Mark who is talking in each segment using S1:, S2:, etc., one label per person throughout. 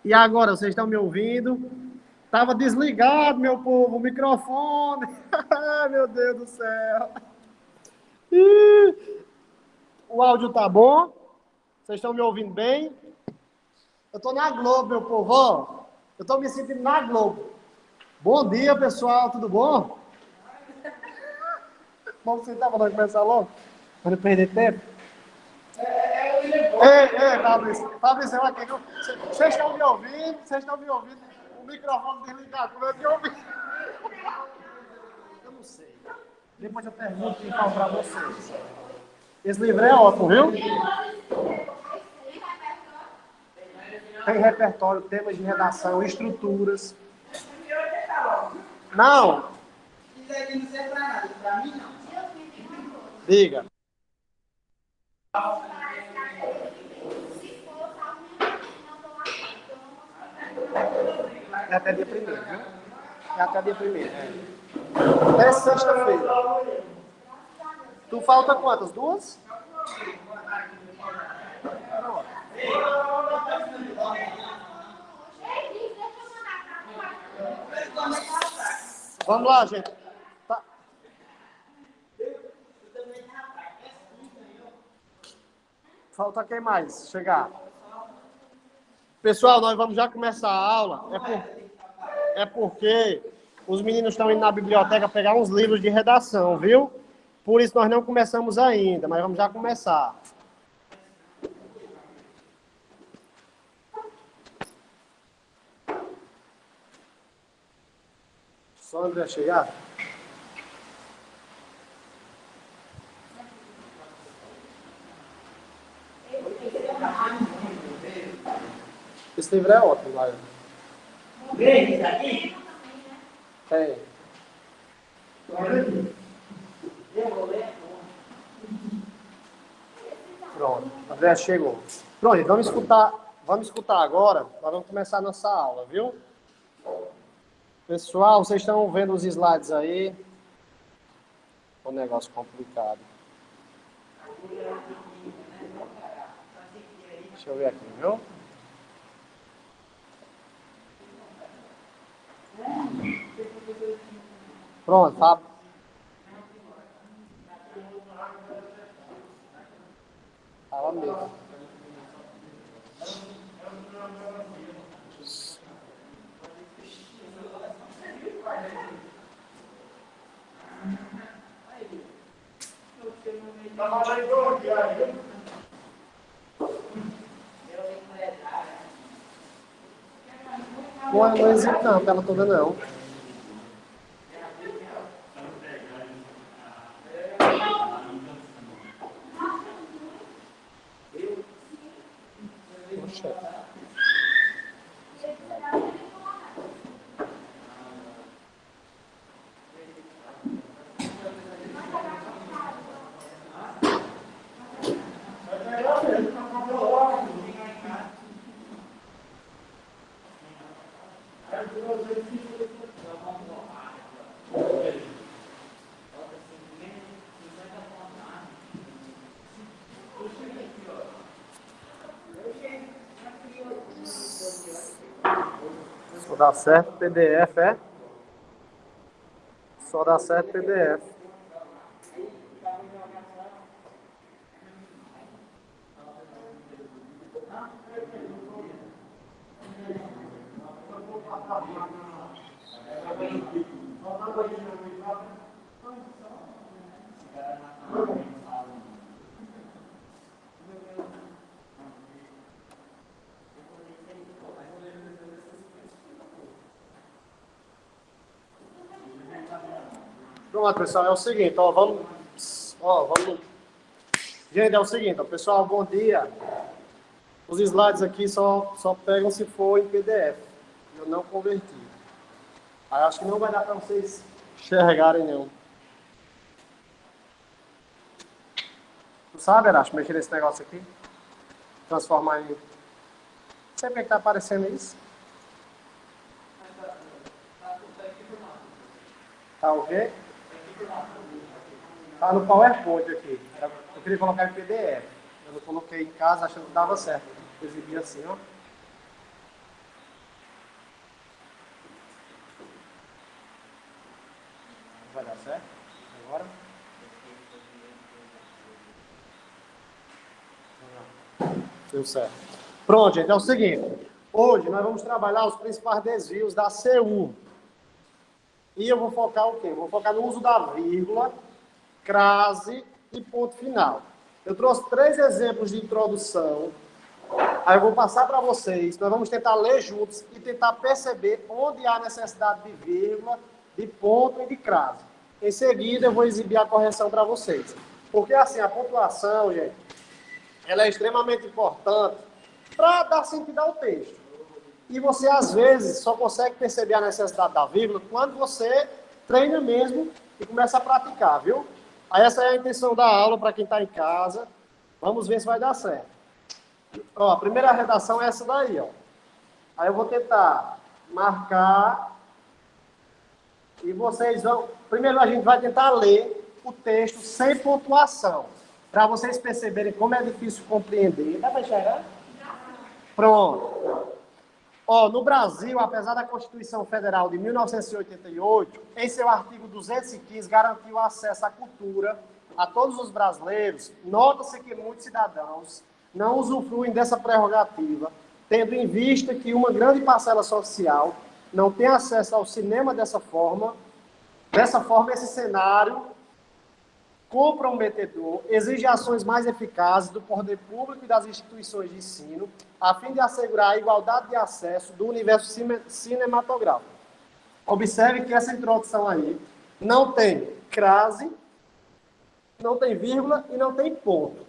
S1: E agora, vocês estão me ouvindo? Tava desligado, meu povo, o microfone. Ai, meu Deus do céu. O áudio tá bom? Vocês estão me ouvindo bem? Eu tô na Globo, meu povo, ó. Eu tô me sentindo na Globo. Bom dia, pessoal, tudo bom? Vamos sentar para nós começar logo? Para não perder tempo? Ei, Fabrício, aqui, vocês estão me ouvindo? Vocês estão me ouvindo? O microfone desligado, como é que eu ouvi? Eu não sei. Depois eu pergunto e falo para vocês. Esse livro é ótimo, viu? Tem repertório, temas de redação, estruturas. Não. Isso aqui não serve para nada, para mim não. Diga. É até dia 1º, viu? É até dia 1º. É sexta-feira. Tu falta quantas? 2? Vamos lá, gente. Tá. Falta quem mais chegar? Pessoal, nós vamos já começar a aula. É porque os meninos estão indo na biblioteca pegar uns livros de redação, viu? Por isso nós não começamos ainda, mas vamos já começar. Só o André chegar. Esse livro é ótimo, Laio. Vem, isso aqui? Tem. Pronto, André chegou. Pronto, gente, vamos escutar agora. Nós vamos começar a nossa aula, viu? Pessoal, vocês estão vendo os slides aí? Um negócio complicado. Deixa eu ver aqui, viu? Pronto, tá? Fala mesmo. Não existe não, tela toda não. Poxa. Só dá certo PDF, é? Só dá certo PDF. Pronto, pessoal, é o seguinte, vamos. Gente, é o seguinte, pessoal, bom dia. Os slides aqui só pegam se for em PDF. Eu não converti. Aí acho que não vai dar para vocês enxergarem, não. Tu sabe, Erasto, mexer nesse negócio aqui? Transformar em... Não sei porque que tá aparecendo isso. Tá o quê? Tá no PowerPoint aqui. Eu queria colocar em PDF. Eu não coloquei em casa achando que dava certo. Eu exibia assim, ó. Deu certo. Pronto, gente, é o seguinte. Hoje nós vamos trabalhar os principais desvios da C1. E eu vou focar o quê? Vou focar no uso da vírgula, crase e ponto final. Eu trouxe 3 exemplos de introdução. Aí eu vou passar para vocês. Nós vamos tentar ler juntos e tentar perceber onde há necessidade de vírgula, de ponto e de crase. Em seguida, eu vou exibir a correção para vocês. Porque, assim, a pontuação, gente, ela é extremamente importante para dar sentido ao texto. E você, às vezes, só consegue perceber a necessidade da vírgula quando você treina mesmo e começa a praticar, viu? Aí essa é a intenção da aula para quem está em casa. Vamos ver se vai dar certo. Ó, a primeira redação é essa daí, ó. Aí eu vou tentar marcar e vocês vão... Primeiro a gente vai tentar ler o texto sem pontuação, para vocês perceberem como é difícil compreender. Dá para enxergar? Pronto. Ó, no Brasil, apesar da Constituição Federal de 1988, em seu artigo 215, garantiu acesso à cultura a todos os brasileiros, nota-se que muitos cidadãos não usufruem dessa prerrogativa, tendo em vista que uma grande parcela social não tem acesso ao cinema dessa forma, esse cenário comprometedor exige ações mais eficazes do poder público e das instituições de ensino, a fim de assegurar a igualdade de acesso do universo cinematográfico. Observe que essa introdução aí não tem crase, não tem vírgula e não tem ponto.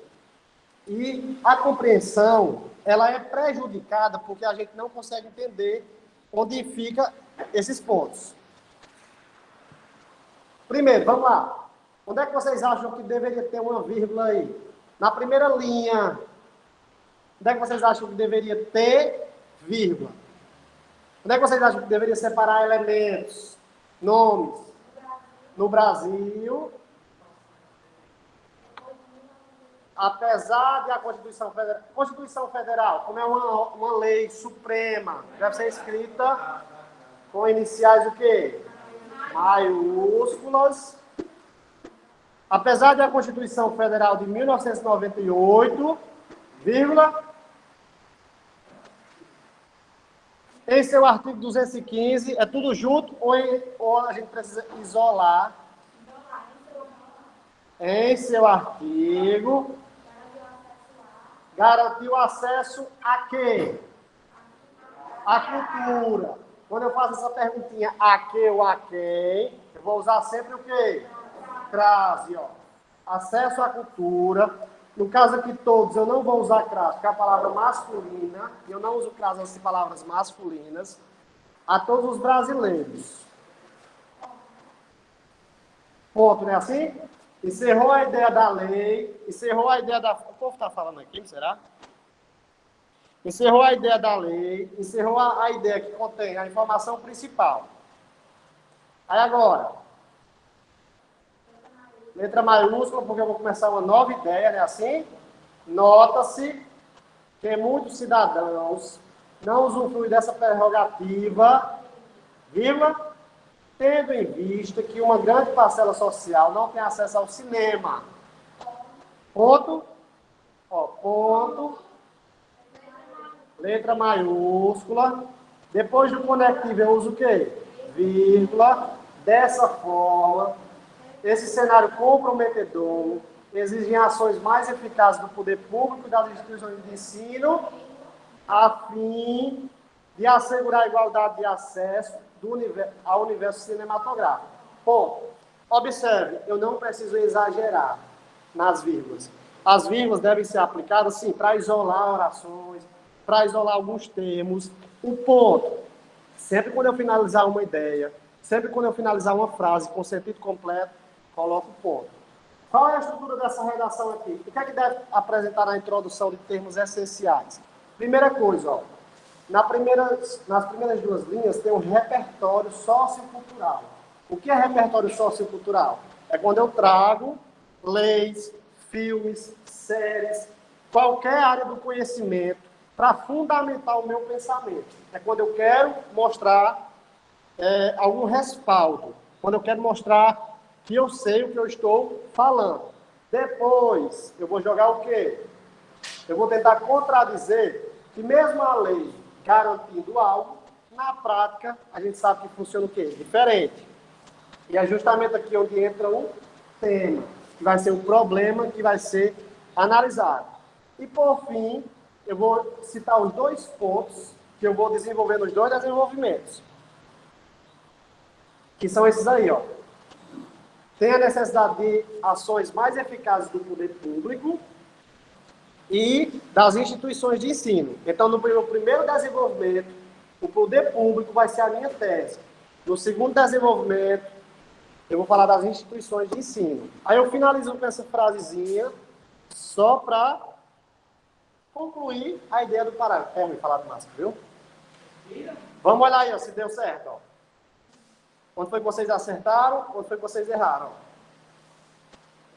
S1: E a compreensão, ela é prejudicada porque a gente não consegue entender onde ficam esses pontos. Primeiro, vamos lá. Onde é que vocês acham que deveria ter uma vírgula aí? Na primeira linha. Onde é que vocês acham que deveria ter vírgula? Onde é que vocês acham que deveria separar elementos, nomes? No Brasil, apesar de a Constituição Federal, como é uma lei suprema, deve ser escrita com iniciais o quê? Maiúsculas. Apesar de a Constituição Federal de 1998, vírgula, em seu artigo 215, é tudo junto ou a gente precisa isolar? Em seu artigo, garantiu acesso a quê? A cultura. Quando eu faço essa perguntinha, a que ou a quem, eu vou usar sempre o quê? Crase, ó. Acesso à cultura. No caso aqui todos, eu não vou usar crase, porque é a palavra masculina, e eu não uso crase em palavras masculinas, a todos os brasileiros. Ponto, não é assim? Encerrou a ideia da lei, encerrou a ideia da... O povo está falando aqui, será? Encerrou a ideia da lei, encerrou a ideia que contém a informação principal. Aí agora, letra maiúscula, porque eu vou começar uma nova ideia, não é assim? Nota-se que muitos cidadãos não usufruem dessa prerrogativa, vírgula, tendo em vista que uma grande parcela social não tem acesso ao cinema. Ponto. Ó, ponto. Letra maiúscula. Depois do conectivo eu uso o quê? Vírgula. Dessa forma, esse cenário comprometedor exige ações mais eficazes do poder público e das instituições de ensino, a fim de assegurar a igualdade de acesso ao universo cinematográfico. Ponto. Observe, eu não preciso exagerar nas vírgulas. As vírgulas devem ser aplicadas, sim, para isolar orações, para isolar alguns termos. O ponto, sempre quando eu finalizar uma ideia, sempre quando eu finalizar uma frase com sentido completo, coloco o ponto. Qual é a estrutura dessa redação aqui? O que é que deve apresentar na introdução de termos essenciais? Primeira coisa, ó, nas primeiras 2 linhas tem um repertório sociocultural. O que é repertório sociocultural? É quando eu trago leis, filmes, séries, qualquer área do conhecimento para fundamentar o meu pensamento. É quando eu quero mostrar algum respaldo, quando eu quero mostrar que eu sei o que eu estou falando. Depois, eu vou jogar o quê? eu vou tentar contradizer que mesmo a lei garantindo algo, na prática, a gente sabe que funciona o quê? Diferente. E é justamente aqui onde entra o tema, que vai ser o problema que vai ser analisado. E, por fim, eu vou citar os 2 pontos que eu vou desenvolver nos 2 desenvolvimentos. Que são esses aí, ó. Tem a necessidade de ações mais eficazes do poder público e das instituições de ensino. Então, no primeiro desenvolvimento, o poder público vai ser a minha tese. No segundo desenvolvimento, eu vou falar das instituições de ensino. Aí eu finalizo com essa frasezinha, só para concluir a ideia do parágrafo. É ruim falar de máscara, viu? Vamos olhar aí, ó, se deu certo. Ó. Quando foi que vocês acertaram, quando foi que vocês erraram.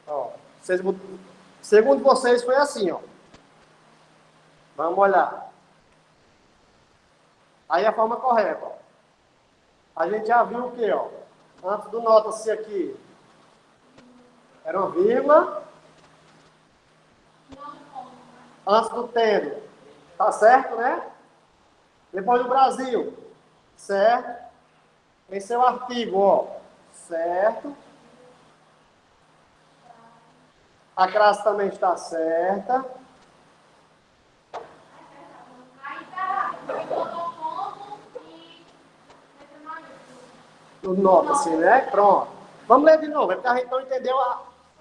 S1: Ó, segundo vocês, foi assim, ó. Vamos olhar. Aí a forma correta, ó. A gente já viu o quê, ó? Antes do nota-se aqui, era uma vírgula. Antes do tendo, tá certo, né? Depois do Brasil, certo? Em seu artigo, ó, certo. A crase também está certa. Nota-se, né? Pronto. Vamos ler de novo, é porque a gente não entendeu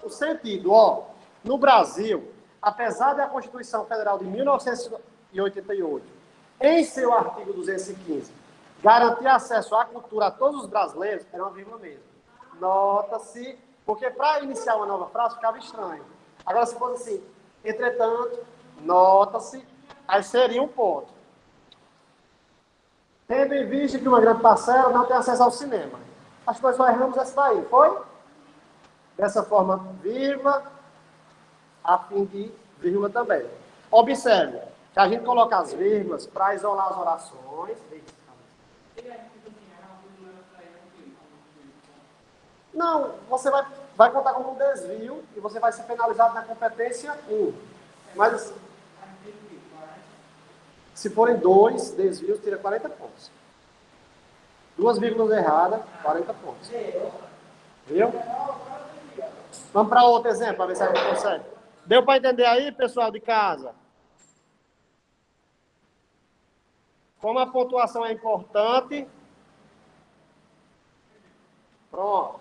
S1: o sentido. Ó, no Brasil, apesar da Constituição Federal de 1988, em seu artigo 215, garantir acesso à cultura a todos os brasileiros, era uma vírgula mesmo. Nota-se, porque para iniciar uma nova frase ficava estranho. Agora, se fosse assim, entretanto, nota-se, aí seria um ponto. Tendo em vista que uma grande parcela não tem acesso ao cinema. Acho que nós só erramos essa daí, foi? Dessa forma, vírgula, a fim de vírgula também. Observe que a gente coloca as vírgulas para isolar as orações. Não, você vai contar como um desvio e você vai ser penalizado na competência 1. Mas se forem 2 desvios, tira 40 pontos. 2 vírgulas erradas, 40 pontos. Viu? Vamos para outro exemplo, para ver se a gente consegue. Deu para entender aí, pessoal de casa? Como a pontuação é importante. Pronto.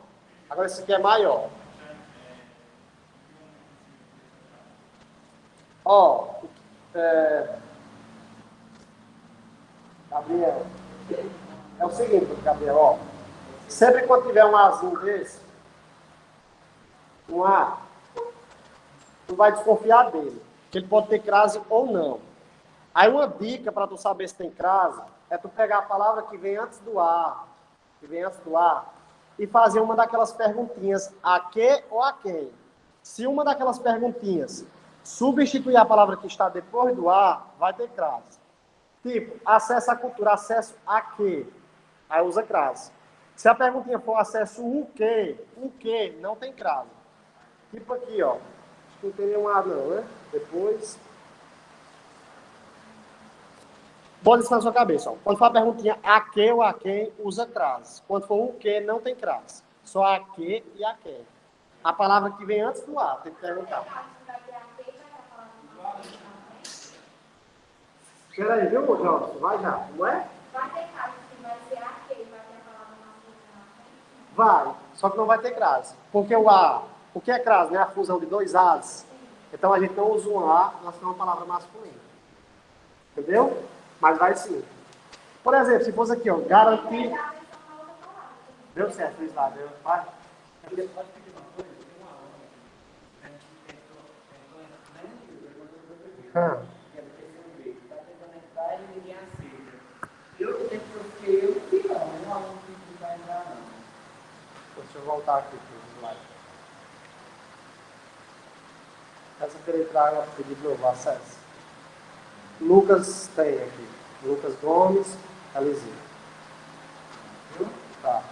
S1: Agora esse aqui é maior. Ó, Gabriel, é o seguinte, Gabriel, ó. Sempre quando tiver um Azinho desse, um A, tu vai desconfiar dele, que ele pode ter crase ou não. Aí uma dica para tu saber se tem crase é tu pegar a palavra que vem antes do A, e fazer uma daquelas perguntinhas, a que ou a quem. Se uma daquelas perguntinhas substituir a palavra que está depois do A, vai ter crase. Tipo, acesso à cultura, acesso a quê? Aí usa crase. Se a perguntinha for acesso o quê, não tem crase. Tipo aqui, ó. Acho que não tem nenhum A não, né? Depois... Bota isso na sua cabeça, ó. Quando for a perguntinha a que ou a quem, usa crase. Quando for o que, não tem crase. Só a que e a quem. A palavra que vem antes do A, tem que perguntar. Espera aí, viu, Jobson? Vai já, não é?
S2: Vai ter caso que vai ser a que, vai ter a palavra masculina.
S1: Vai, só que não vai ter crase. Porque o A, o que é crase, né? A fusão de 2 As. Então a gente não usa um A, nós temos uma palavra masculina. Entendeu? Mas vai sim. Por exemplo, se fosse aqui, ó, garantir... Deu certo, Luiz lá, deu. Vai. Deixa eu voltar aqui para o slide. Essa querer entrar, eu pedi de novo, acesso. Lucas tem aqui. Lucas Gomes, Elizinho. Viu? Tá.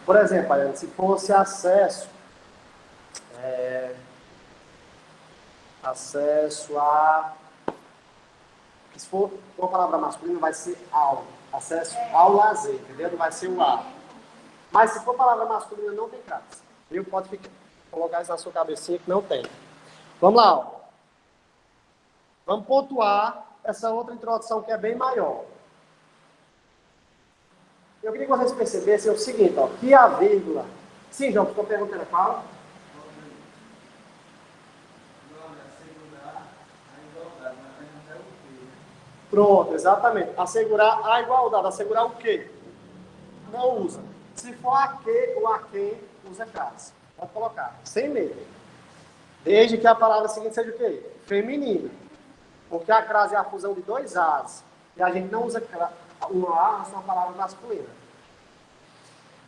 S1: Por exemplo, Ariane, se fosse acesso Acesso a... Se for uma palavra masculina, vai ser ao. Acesso ao lazer, entendeu? Não vai ser o a. Mas se for palavra masculina, não tem crase. Viu? Pode colocar isso na sua cabecinha que não tem. Vamos lá, ó. Vamos pontuar essa outra introdução que é bem maior. Eu queria que vocês percebessem o seguinte, ó, que a vírgula... Sim, João, estou perguntando qual? Pronto, exatamente. Assegurar a igualdade. Assegurar o quê? Não usa. Se for a que ou a quem, usa crase. Pode colocar, sem medo. Desde que a palavra seguinte seja o quê? Feminina. Porque a crase é a fusão de dois as. E a gente não usa uma a na sua palavra masculina.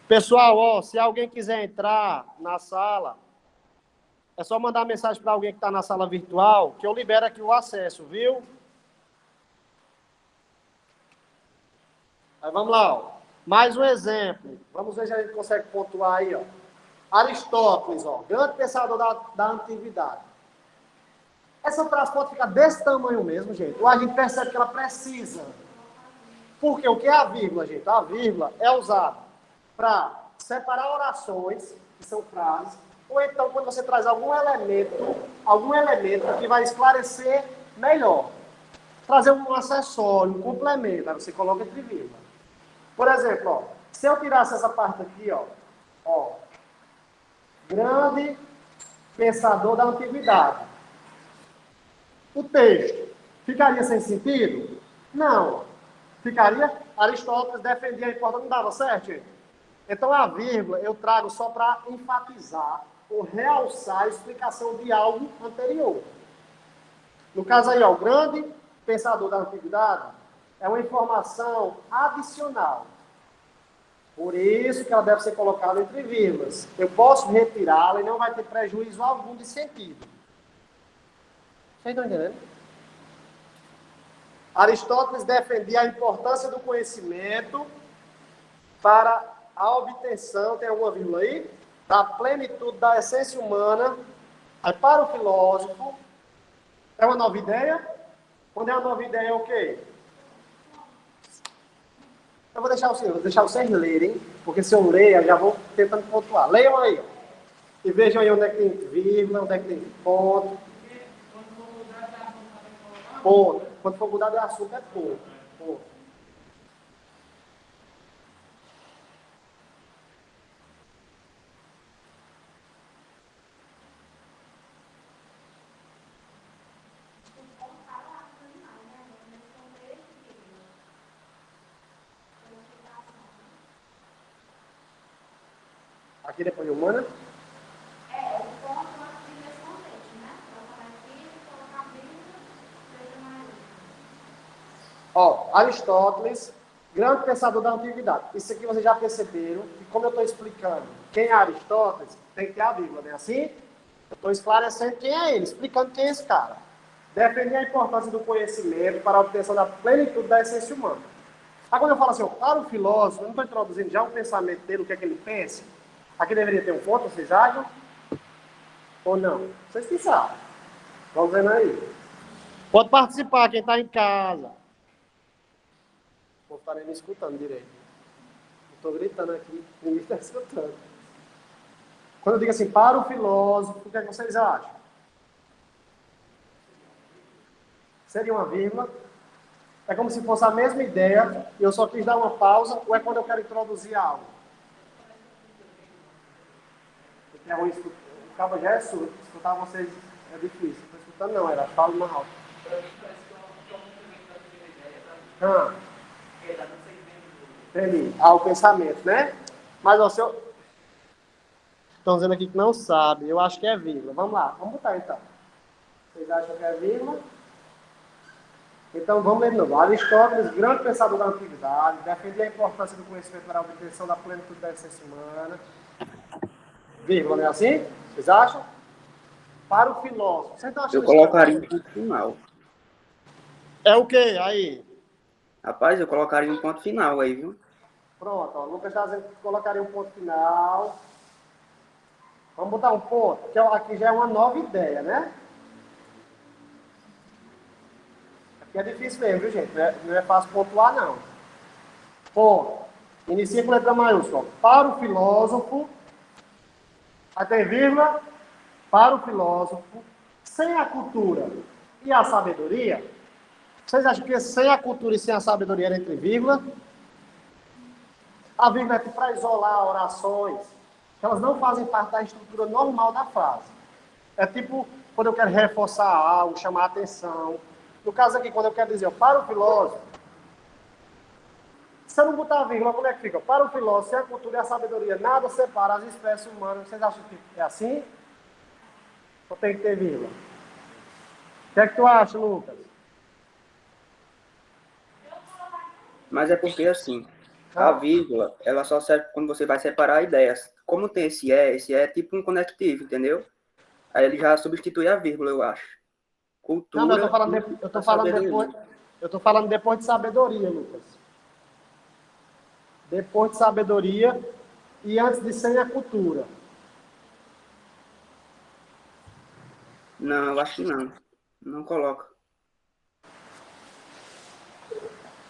S1: Pessoal, ó, se alguém quiser entrar na sala, é só mandar mensagem para alguém que está na sala virtual, que eu libero aqui o acesso, viu? Aí vamos lá, ó. Mais um exemplo. Vamos ver se a gente consegue pontuar aí, ó. Aristóteles, ó, grande pensador da antiguidade. Essa frase pode ficar desse tamanho mesmo, gente. Ou a gente percebe que ela precisa. Porque o que é a vírgula, gente? A vírgula é usada para separar orações, que são frases, ou então quando você traz algum elemento que vai esclarecer melhor. Trazer um acessório, um complemento, aí você coloca entre vírgula. Por exemplo, ó, se eu tirasse essa parte aqui, ó, grande pensador da antiguidade. O texto ficaria sem sentido? Não. Ficaria? Aristóteles defendia a importância, não dava certo, gente? Então a vírgula eu trago só para enfatizar ou realçar a explicação de algo anterior. No caso aí, ó, o grande pensador da antiguidade é uma informação adicional. Por isso que ela deve ser colocada entre vírgulas. Eu posso retirá-la e não vai ter prejuízo algum de sentido. Vocês estão entendendo? Aristóteles defendia a importância do conhecimento para a obtenção, tem alguma vírgula aí? Da plenitude da essência humana. Aí para o filósofo, é uma nova ideia? Quando é uma nova ideia, é o quê? Eu vou deixar vocês lerem, porque se eu ler, eu já vou tentando pontuar. Leiam aí. E vejam aí onde é que tem vírgula, onde é que tem ponto. Ponto. Quando for mudar de assunto, é ponto. Ponto. Aqui depois de humana.
S2: É, o ponto aqui respondente, né? Colocar aqui, colocar a vírgula, seja mais.
S1: Ó, Aristóteles, grande pensador da antiguidade. Isso aqui vocês já perceberam, que como eu estou explicando quem é Aristóteles, tem que ter a vírgula, não é assim? Eu estou esclarecendo quem é ele, explicando quem é esse cara. Defender a importância do conhecimento para a obtenção da plenitude da essência humana. Aí quando eu falo assim, ó, para o filósofo, eu não estou introduzindo já o pensamento dele, o que é que ele pensa. Aqui deveria ter um ponto, vocês acham? Ou não? Vocês que sabem. Vamos vendo aí. Pode participar, quem está em casa. Não estarei me escutando direito. Estou gritando aqui, ninguém está escutando. Quando eu digo assim, para o filósofo, o que é que vocês acham? Seria uma vírgula? É como se fosse a mesma ideia, e eu só quis dar uma pausa, ou é quando eu quero introduzir algo? Porque é ruim escutar. O cabo já é surdo, escutar vocês é difícil. Não estou escutando não, era falo mais alto. Entendi. O pensamento, né? Mas, ó, se eu... Estão dizendo aqui que não sabe. Eu acho que é vírgula. Vamos lá, vamos botar então. Vocês acham que é vírgula? Então, vamos ler de novo. Aristóteles, grande pensador da antiguidade, defendia a importância do conhecimento para a obtenção da plenitude da essência humana. Vírgula, não é assim? Vocês acham? Para o filósofo. Vocês não acham
S3: Eu colocaria um ponto final.
S1: É o quê? Aí.
S3: Rapaz, eu colocaria um ponto final aí, viu?
S1: Pronto, ó. O Lucas está dizendo que colocaria um ponto final. Vamos botar um ponto, que aqui já é uma nova ideia, né? Aqui é difícil mesmo, viu, gente? Não é fácil pontuar, não. Ponto. Inicia com letra maiúscula. Para o filósofo, aí tem vírgula, para o filósofo, sem a cultura e a sabedoria. Vocês acham que sem a cultura e sem a sabedoria era entre vírgula? A vírgula é para isolar orações, que elas não fazem parte da estrutura normal da frase. É tipo quando eu quero reforçar algo, chamar a atenção. No caso aqui, quando eu quero dizer, para o filósofo, se eu não botar a vírgula, como é que fica? Para o filósofo, sem a cultura e a sabedoria, nada separa as espécies humanas. Vocês acham que é assim? Ou tem que ter vírgula? O que é que tu acha, Lucas?
S3: Mas é porque, assim, a vírgula, ela só serve quando você vai separar ideias. Como tem esse é tipo um conectivo, entendeu? Aí ele já substitui a vírgula, eu acho. Cultura
S1: Não, mas eu tô falando depois. Eu tô falando depois de sabedoria, Lucas. Depois de sabedoria e antes de sem a cultura.
S3: Não, eu acho que não. Não coloca.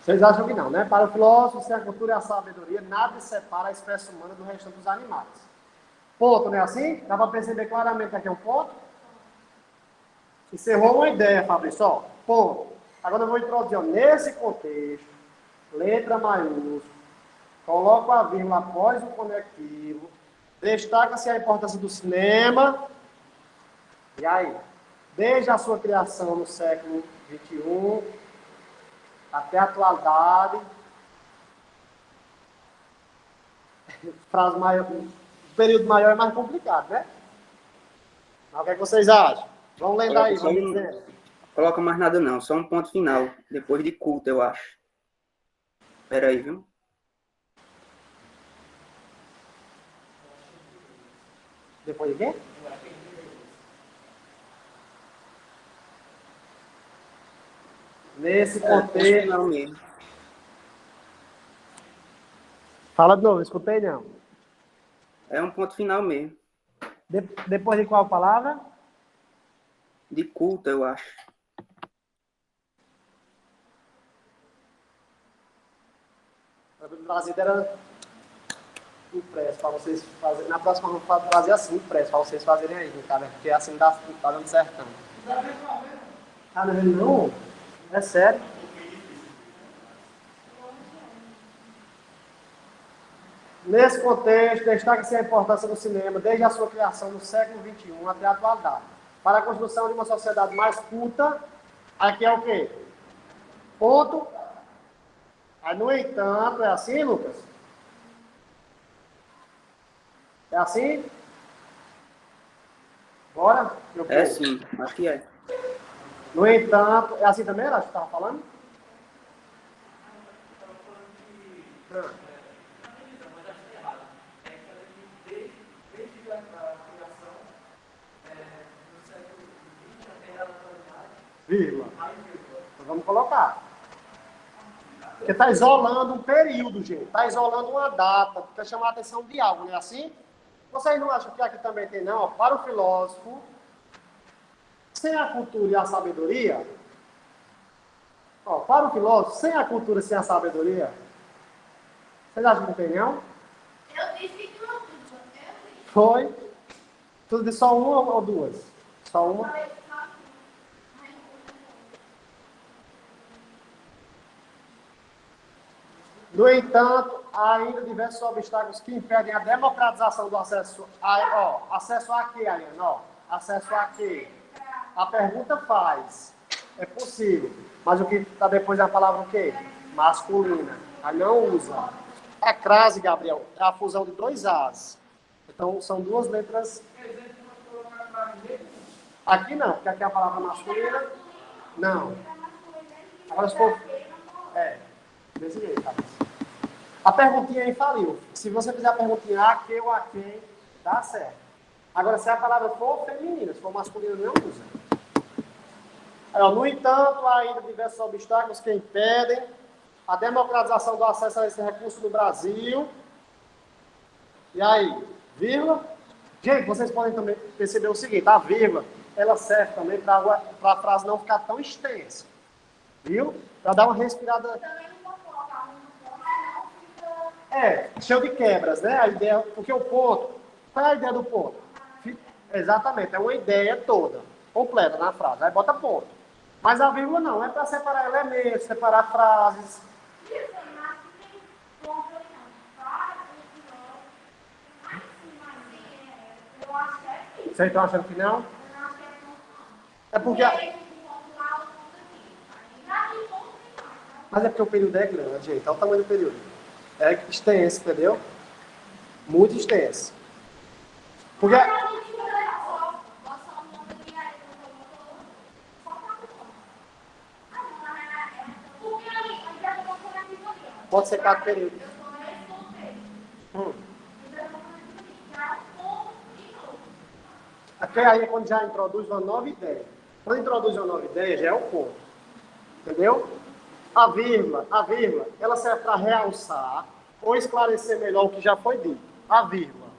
S1: Vocês acham que não, né? Para o filósofo, sem a cultura e a sabedoria, nada separa a espécie humana do restante dos animais. Ponto, não é assim? Dá para perceber claramente que aqui é um ponto? Encerrou uma ideia, Fabrício. Ó, ponto. Agora eu vou introduzir, ó, nesse contexto, letra maiúscula, coloco a vírgula após o conectivo, destaca-se a importância do cinema, e aí, desde a sua criação no século XXI, até a atualidade, frase maior, o período maior é mais complicado, né? Mas o que é que vocês acham? Vamos lendo aí, vamos dizer.
S3: Coloca mais nada não, só um ponto final, depois de culto, eu acho. Espera aí, viu?
S1: Depois de quê? Nesse contexto...
S3: Final mesmo.
S1: Fala de novo, escutei não.
S3: É um ponto final mesmo.
S1: Depois de qual palavra?
S3: De culto, eu acho.
S1: O Brasil era impresso para vocês fazerem. Na próxima vamos fazer assim, impresso, para vocês fazerem aí, cara, porque assim tá dando certo. Ah, não? É sério? Nesse contexto, destaca-se a importância do cinema desde a sua criação no século XXI até a atualidade. Para a construção de uma sociedade mais culta, aqui é o quê? Ponto. Aí, no entanto, é assim, Lucas? É assim? Bora?
S3: É sim, acho que é.
S1: No entanto, é assim também, acho que estava falando? Vírgula. Então, vamos colocar. Porque está isolando um período, gente. Está isolando uma data, para chamar a atenção de algo, não é assim? Vocês não acham que aqui também tem, não? Ó, para o filósofo, sem a cultura e a sabedoria. Ó, para o filósofo, sem a cultura e sem a sabedoria. Vocês acham que não tem, não?
S2: Eu disse tudo.
S1: Foi? Tudo de só uma ou duas? Só uma? No entanto, há ainda diversos obstáculos que impedem a democratização do acesso a... acesso a quê, Ariana? Ó, acesso a quê? A pergunta faz. É possível. Mas o que está depois da palavra o quê? Masculina. Aí não usa. A crase, Gabriel, é a fusão de dois As. Então, são duas letras. Aqui não, porque aqui é a palavra masculina. Não. Agora, se for... desse jeito, tá? A perguntinha aí faliu. Se você fizer a perguntinha a que ou a quem, dá certo. Agora, se a palavra for feminina, se for masculina, não usa. Aí, ó, no entanto, há ainda diversos obstáculos que impedem a democratização do acesso a esse recurso no Brasil. E aí, vírgula? Gente, vocês podem também perceber o seguinte, a vírgula, ela serve também para a frase não ficar tão extensa. Viu? Para dar uma respirada.
S2: Também não vou colocar muito ponto, senão fica...
S1: Cheio de quebras, né? A ideia, porque o ponto, qual é a ideia do ponto? Exatamente, é uma ideia toda, completa na frase, aí bota ponto. Mas a vírgula não, é para separar elementos, separar frases.
S2: Isso, eu acho que tem ponto ali não. Para, mais cima assim, eu acho que é isso.
S1: Vocês estão achando que não?
S2: Eu não acho que é ponto não.
S1: É porque...
S2: Ponto lá, o ponto aqui. Ainda tem ponto aqui, não.
S1: Mas é porque o período é grande, gente. Olha o tamanho do período. É extenso, entendeu? Muito extenso. Porque... Pode ser cada período. Aqui aí é quando já introduz uma nova ideia. Quando introduz uma nova ideia, já é o ponto. Entendeu? A vírgula, ela serve para realçar ou esclarecer melhor o que já foi dito. A vírgula.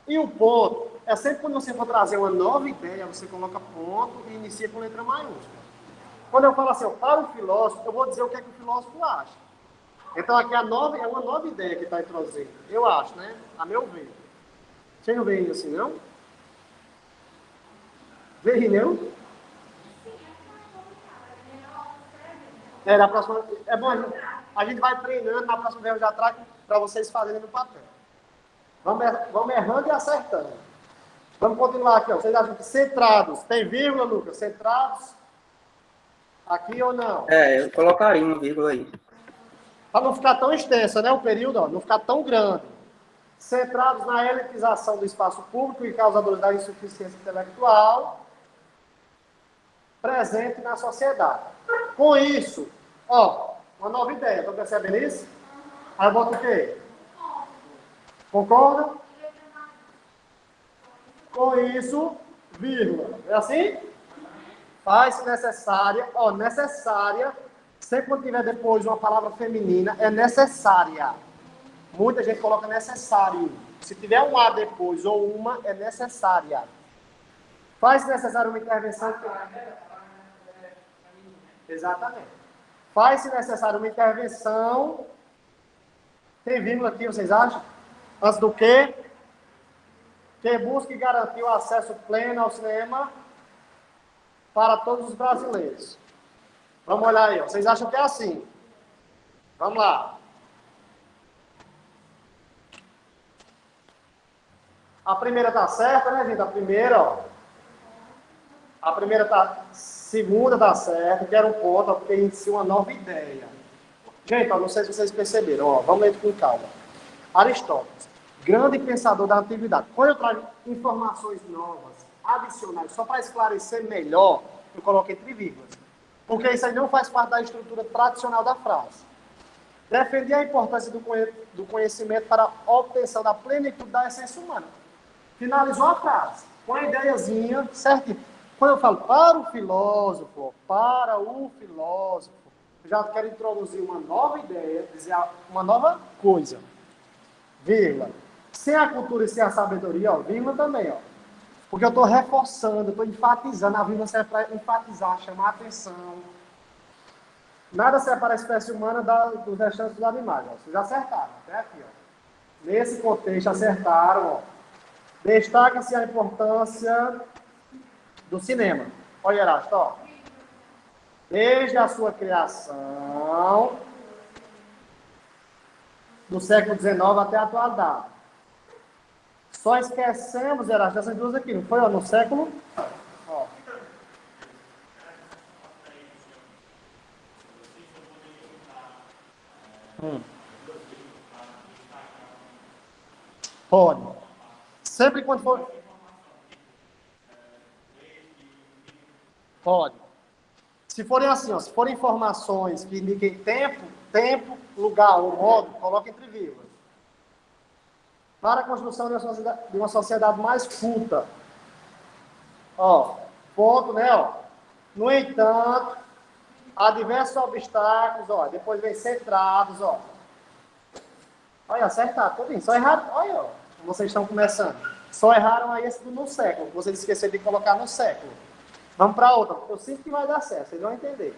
S1: E o ponto é sempre quando você for trazer uma nova ideia, você coloca ponto e inicia com letra maiúscula. Quando eu falo assim, ó, para o filósofo, eu vou dizer o que é que o filósofo acha. Então aqui é uma nova ideia que está introduzindo. Eu acho, né? A meu ver. Vocês não veem assim, não? Veem, não? Na próxima, é bom, a gente vai treinando, na próxima vez eu já trago para vocês fazerem no papel. Vamos errando e acertando. Vamos continuar aqui, ó. Vocês acham que centrados, tem vírgula, Lucas? Centrados? Aqui ou não?
S3: Eu colocaria uma vírgula aí.
S1: Para não ficar tão extensa, né, o período, ó, não ficar tão grande. Centrados na elitização do espaço público e causadores da insuficiência intelectual presente na sociedade. Com isso, ó, uma nova ideia, estão percebendo isso? Aí eu boto o quê? Concorda? Com isso, vírgula. É assim? Faz necessária, ó, necessária, sempre quando tiver depois uma palavra feminina, é necessária. Muita gente coloca necessário. Se tiver um A depois ou uma, é necessária. Faz necessária uma intervenção... Exatamente. Faz-se necessária uma intervenção... Tem vírgula aqui, vocês acham? Antes do quê? Que busque garantir o acesso pleno ao cinema para todos os brasileiros. Vamos olhar aí, ó. Vocês acham que é assim? Vamos lá. A primeira tá certa, né, gente? A primeira, ó. A primeira tá... Segunda tá certa, que era um ponto, porque inicia uma nova ideia. Gente, ó, não sei se vocês perceberam, ó. Vamos ler com calma. Aristóteles, grande pensador da antiguidade. Quando eu trago informações novas, adicionais, só para esclarecer melhor, eu coloquei entre vírgulas. Porque isso aí não faz parte da estrutura tradicional da frase. Defendia a importância do conhecimento para a obtenção da plenitude da essência humana. Finalizou a frase com a ideiazinha certinho. Quando eu falo para o filósofo, eu já quero introduzir uma nova ideia, dizer uma nova coisa. Vírgula. Sem a cultura e sem a sabedoria, ó, vírgula também, ó. Porque eu estou reforçando, estou enfatizando, a vírgula serve para enfatizar, chamar a atenção. Nada separa a espécie humana dos restantes dos animais, ó. Vocês acertaram, até aqui, ó. Nesse contexto, acertaram, ó. Destaca-se a importância do cinema. Olha, Erasto, ó. Desde a sua criação, do século XIX até a atualidade. Só esquecemos, Erasto, essas duas aqui, não foi? Ó, no século... Ó. Pode. Sempre quando for... Pode. Se forem assim, ó, se forem informações que indiquem tempo, lugar ou modo, coloque entre vírgulas. Para a construção de uma sociedade mais culta. Ó, ponto, né, ó. No entanto, há diversos obstáculos, ó. Depois vem centrados, ó. Olha, acertado, tudo bem. Só errado, olha, ó. Vocês estão começando. Só erraram aí esse do no século. Vocês esqueceram de colocar no século. Vamos para outra. Eu sinto que vai dar certo. Vocês vão entender.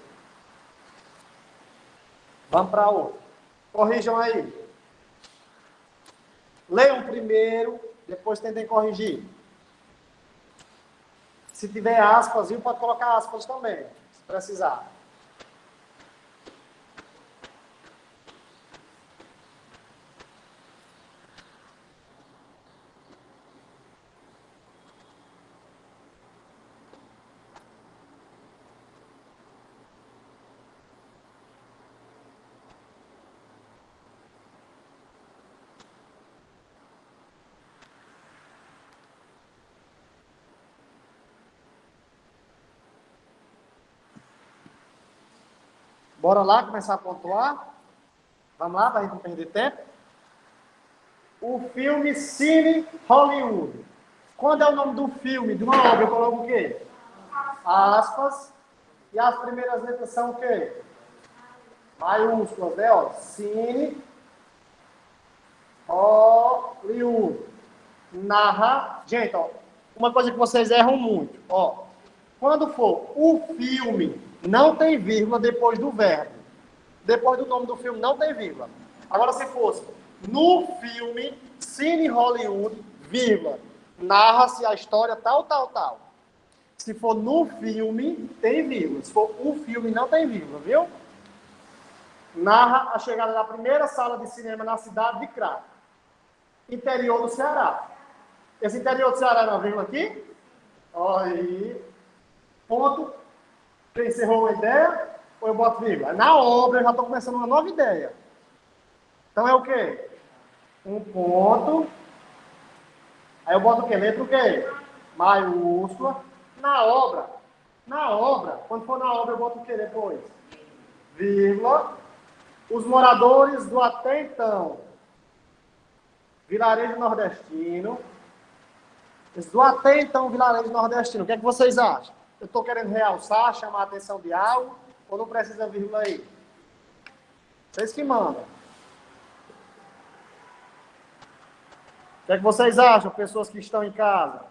S1: Vamos para outra. Corrijam aí. Leiam primeiro, depois tentem corrigir. Se tiver aspas, viu, pode colocar aspas também, se precisar. Bora lá começar a pontuar? Vamos lá, para a gente não perder tempo? O filme Cine Hollywood. Quando é o nome do filme, de uma obra, eu coloco o quê? Aspas. E as primeiras letras são o quê? Maiúsculas, né? Ó, Cine Hollywood. Narra. Gente, ó, uma coisa que vocês erram muito. Ó, quando for o filme, não tem vírgula depois do verbo. Depois do nome do filme, não tem vírgula. Agora, se fosse no filme Cine Hollywood, vírgula, narra-se a história tal, tal, tal. Se for no filme, tem vírgula. Se for o filme, não tem vírgula, viu? Narra a chegada da primeira sala de cinema na cidade de Crato, interior do Ceará. Esse interior do Ceará é uma vírgula aqui? Olha aí. Ponto. Você encerrou uma ideia? Ou eu boto vírgula? Na obra, eu já estou começando uma nova ideia. Então é o quê? Um ponto. Aí eu boto o quê? Letra o quê? Maiúscula. Na obra, quando for na obra, eu boto o quê depois? Vírgula. Os moradores do até então vilarejo nordestino. Do até então vilarejo nordestino. O que é que vocês acham? Eu estou querendo realçar, chamar a atenção de algo, ou não precisa vírgula aí? Vocês que mandam. O que é que vocês acham, pessoas que estão em casa?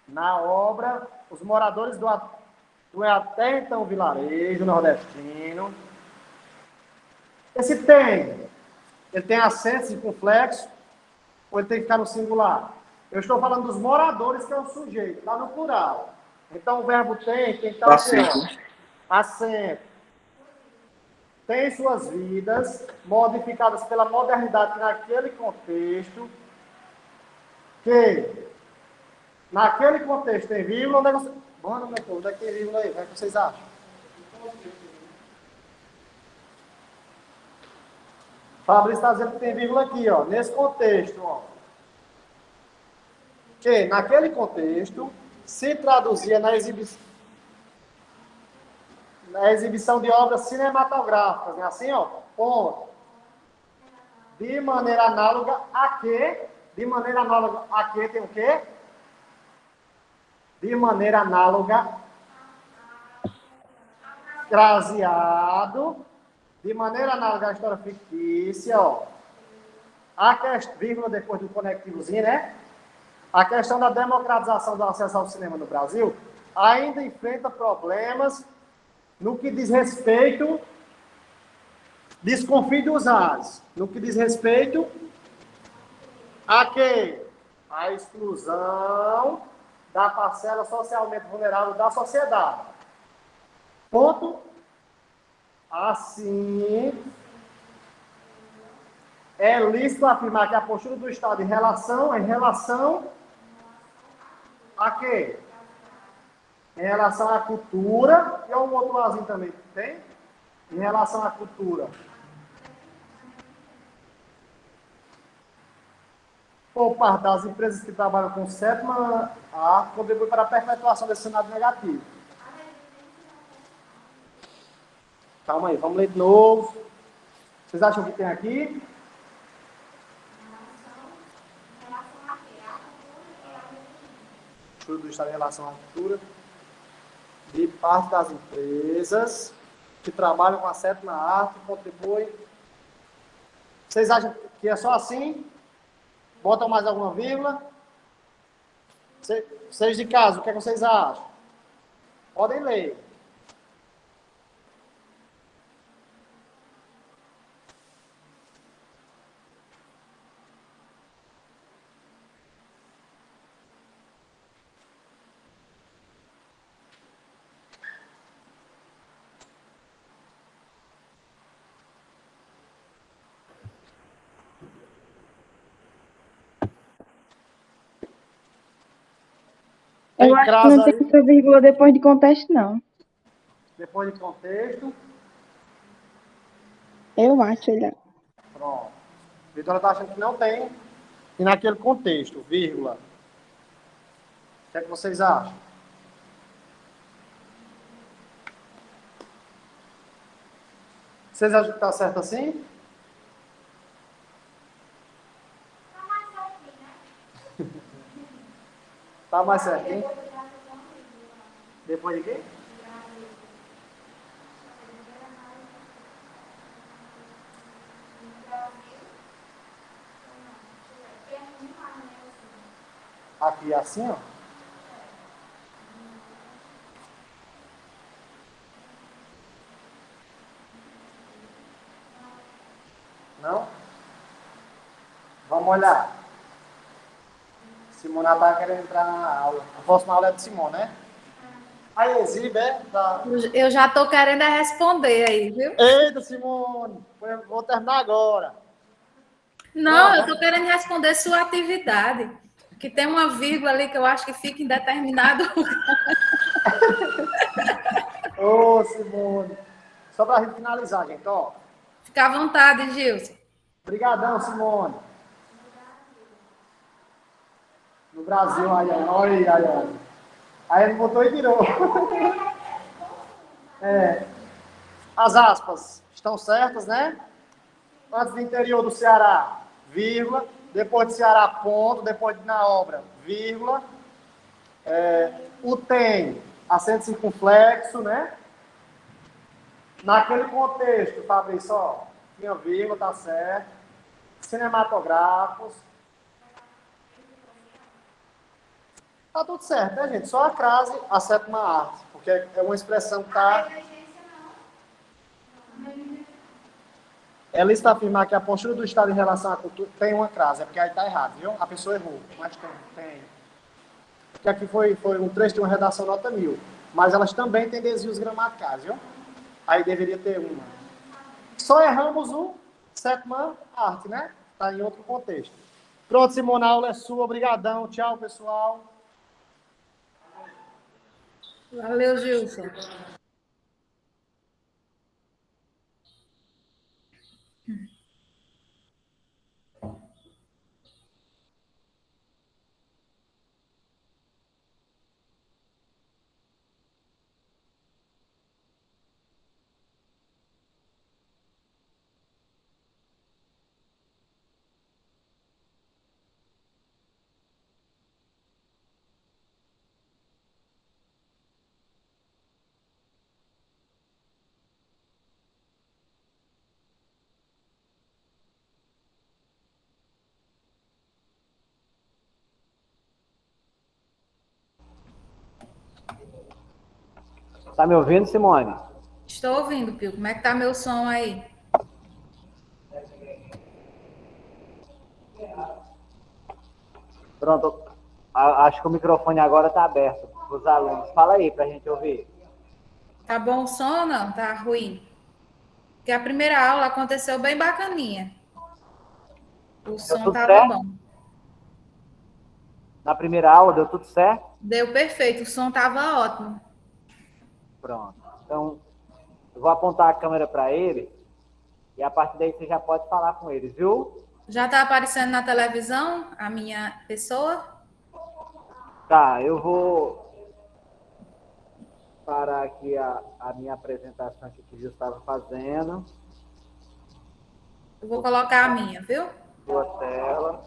S1: Na obra, os moradores do até então vilarejo nordestino. Esse tem, ele tem acento circunflexo, ou ele tem que ficar no singular? Eu estou falando dos moradores, que é o sujeito, lá no plural. Então o verbo tem que estar acento. Tem suas vidas modificadas pela modernidade naquele contexto, que naquele contexto tem vírgula, onde é que você... Bom, meu povo, onde é que tem vírgula aí? O que é que vocês acham? Fabrício está dizendo que tem vírgula aqui, ó, nesse contexto, ó. Que naquele contexto se traduzia na exibição de obras cinematográficas, né? Assim, ó, ponto. De maneira análoga a que? De maneira análoga a que tem o quê? De maneira análoga, craseado, de maneira análoga à história fictícia, ó. A questão, vírgula depois do conectivozinho, né? A questão da democratização do acesso ao cinema no Brasil ainda enfrenta problemas no que diz respeito, desconfie dos ares, no que diz respeito a quê? A exclusão da parcela socialmente vulnerável da sociedade. Ponto. Assim, é lícito afirmar que a postura do Estado em relação a quê? Em relação à cultura, e um outro lazinho também, tem? Em relação à cultura. Por parte das empresas que trabalham com sétima arte, contribui para a perpetuação desse cenário negativo. Calma aí, vamos ler de novo. Vocês acham que tem aqui? Estudo do Estado em relação à cultura. De parte das empresas que trabalham com a sétima arte, contribuem. Vocês acham que é só assim? Botam mais alguma vírgula? Vocês de casa, o que é que vocês acham? Podem ler. Tem
S4: Eu acho que
S1: crase
S4: não tem
S1: aí,
S4: essa vírgula depois de contexto, não.
S1: depois de contexto.
S4: Eu acho, sei lá.
S1: Pronto. Vitória está achando que não tem. E naquele contexto, vírgula. O que é que vocês acham? Vocês acham que está certo assim?
S2: Tá mais certinho, né?
S1: Tá mais certinho?
S2: Depois de graça, eu amo.
S1: Depois de quê? Aqui assim, ó. Não? Vamos olhar. Simona está querendo entrar na aula. A próxima aula é de Simone, né? Aí, exibe, é? Da...
S5: Eu já tô querendo responder aí, viu?
S1: Eita, Simone! Vou terminar agora.
S5: Não, eu tô querendo responder sua atividade. Que tem uma vírgula ali que eu acho que fica em determinado lugar.
S1: Ô, Simone. Só para a gente finalizar, gente, ó.
S5: Fica à vontade, Gilson.
S1: Obrigadão, Simone. No Brasil, aí, olha, olha. Aí ele botou e tirou. É. As aspas estão certas, né? Antes do interior do Ceará, vírgula. Depois de Ceará, ponto. Depois de na obra, vírgula. O tem, acento circunflexo, né? Naquele contexto, Fabrício, ó, tinha vírgula, tá certo. Cinematográficos. Tá tudo certo, né, gente? Só a crase, a sétima arte, porque é uma expressão que tá... Ela está a afirmar que a postura do Estado em relação à cultura tem uma crase, é porque aí tá errado, viu? A pessoa errou, mas tem. Porque aqui foi um trecho de uma redação nota 1000, mas elas também têm desvios gramaticais, viu? Aí deveria ter uma. Só erramos o sétima arte, né? Tá em outro contexto. Pronto, Simona, a aula é sua, obrigadão, tchau, pessoal.
S5: Valeu, Gilson.
S6: Tá me ouvindo, Simone?
S5: Estou ouvindo, Pio. Como é que tá meu som aí?
S6: Pronto. Acho que o microfone agora tá aberto para os alunos. Fala aí para a gente ouvir.
S5: Tá bom o som ou não? Tá ruim? Porque a primeira aula aconteceu bem bacaninha. O som
S6: tudo
S5: tava
S6: certo?
S5: bom.
S6: Na primeira aula deu tudo certo?
S5: Deu perfeito, o som tava ótimo.
S6: Pronto. Então, eu vou apontar a câmera para eles e a partir daí você já pode falar com eles, viu?
S5: Já tá aparecendo na televisão a minha pessoa?
S6: Tá, eu vou parar aqui a minha apresentação que o Gil estava fazendo.
S5: Eu vou colocar a minha, viu?
S6: Sua tela.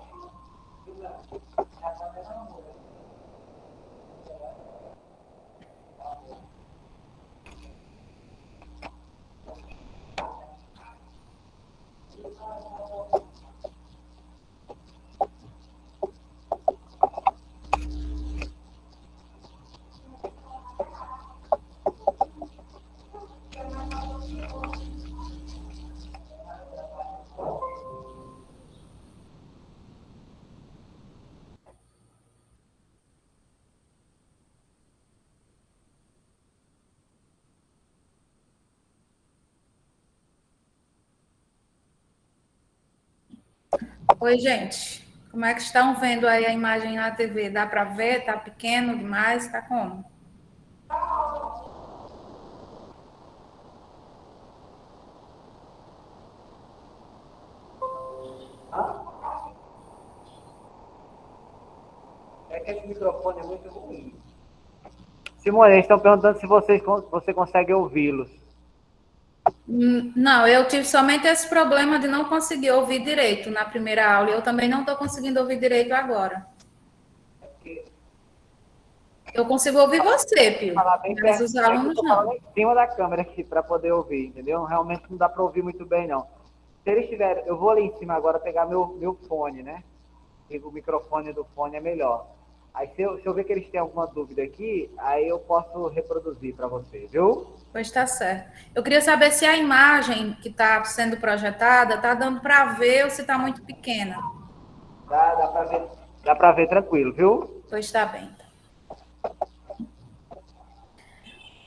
S5: Oi, gente. Como é que estão vendo aí a imagem na TV? Dá para ver? Tá pequeno demais? Tá como?
S6: É que esse microfone é muito ruim. Simone, eles estão perguntando se você consegue ouvi-los.
S5: Não, eu tive somente esse problema de não conseguir ouvir direito na primeira aula. E eu também não estou conseguindo ouvir direito agora. Eu consigo ouvir você, Pio,
S6: Falar bem
S5: mas
S6: perto,
S5: os alunos
S6: eu tô falando
S5: não.
S6: em cima da câmera aqui para poder ouvir, entendeu? Realmente não dá para ouvir muito bem, não. Se eles tiverem, eu vou ali em cima agora pegar meu fone, né? E o microfone do fone é melhor. Aí se eu ver que eles têm alguma dúvida aqui, aí eu posso reproduzir para você, viu?
S5: Pois está certo. Eu queria saber se a imagem que está sendo projetada está dando para ver ou se está muito pequena.
S6: Dá para ver tranquilo, viu?
S5: Pois está bem.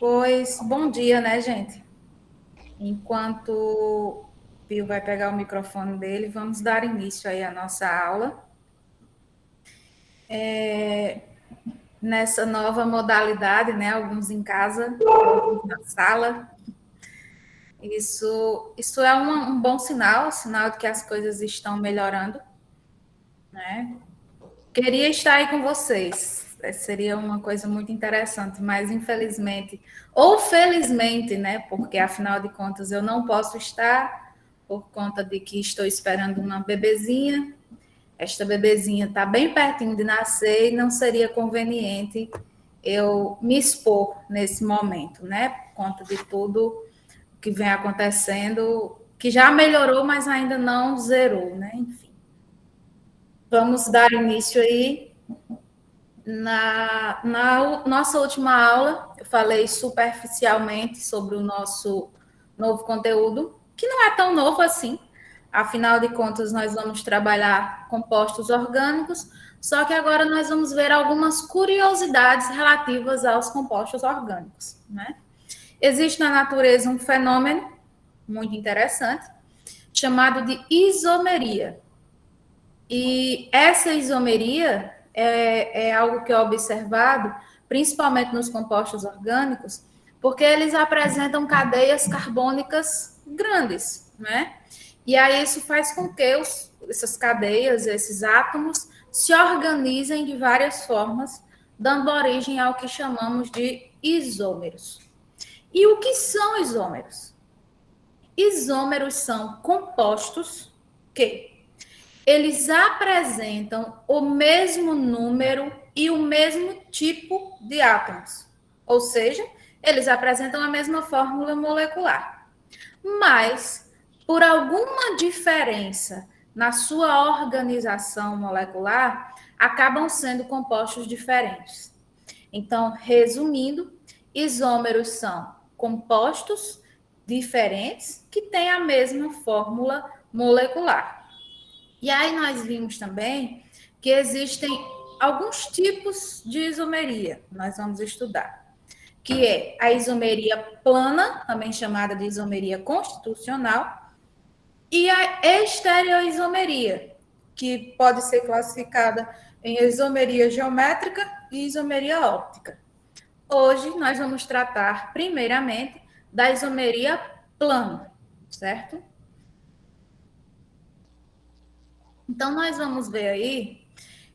S5: Pois, bom dia, né, gente? Enquanto o Pio vai pegar o microfone dele, vamos dar início aí à nossa aula. Nessa nova modalidade, né? Alguns em casa, alguns na sala. Isso é um bom sinal de que as coisas estão melhorando, né? Queria estar aí com vocês, seria uma coisa muito interessante, mas infelizmente, ou felizmente, né? Porque afinal de contas eu não posso estar, por conta de que estou esperando uma bebezinha. Esta bebezinha está bem pertinho de nascer e não seria conveniente eu me expor nesse momento, né? Por conta de tudo que vem acontecendo, que já melhorou, mas ainda não zerou, né? Enfim. Vamos dar início aí. Na nossa última aula, eu falei superficialmente sobre o nosso novo conteúdo, que não é tão novo assim. Afinal de contas, nós vamos trabalhar compostos orgânicos, só que agora nós vamos ver algumas curiosidades relativas aos compostos orgânicos, né? Existe na natureza um fenômeno muito interessante, chamado de isomeria. E essa isomeria é algo que é observado, principalmente nos compostos orgânicos, porque eles apresentam cadeias carbônicas grandes, né? E aí isso faz com que essas cadeias, esses átomos, se organizem de várias formas, dando origem ao que chamamos de isômeros. E o que são isômeros? Isômeros são compostos que eles apresentam o mesmo número e o mesmo tipo de átomos. Ou seja, eles apresentam a mesma fórmula molecular. Mas, por alguma diferença na sua organização molecular, acabam sendo compostos diferentes. Então, resumindo, isômeros são compostos diferentes que têm a mesma fórmula molecular. E aí nós vimos também que existem alguns tipos de isomeria, nós vamos estudar, que é a isomeria plana, também chamada de isomeria constitucional, e a estereoisomeria, que pode ser classificada em isomeria geométrica e isomeria óptica. Hoje nós vamos tratar, primeiramente, da isomeria plana, certo? Então, nós vamos ver aí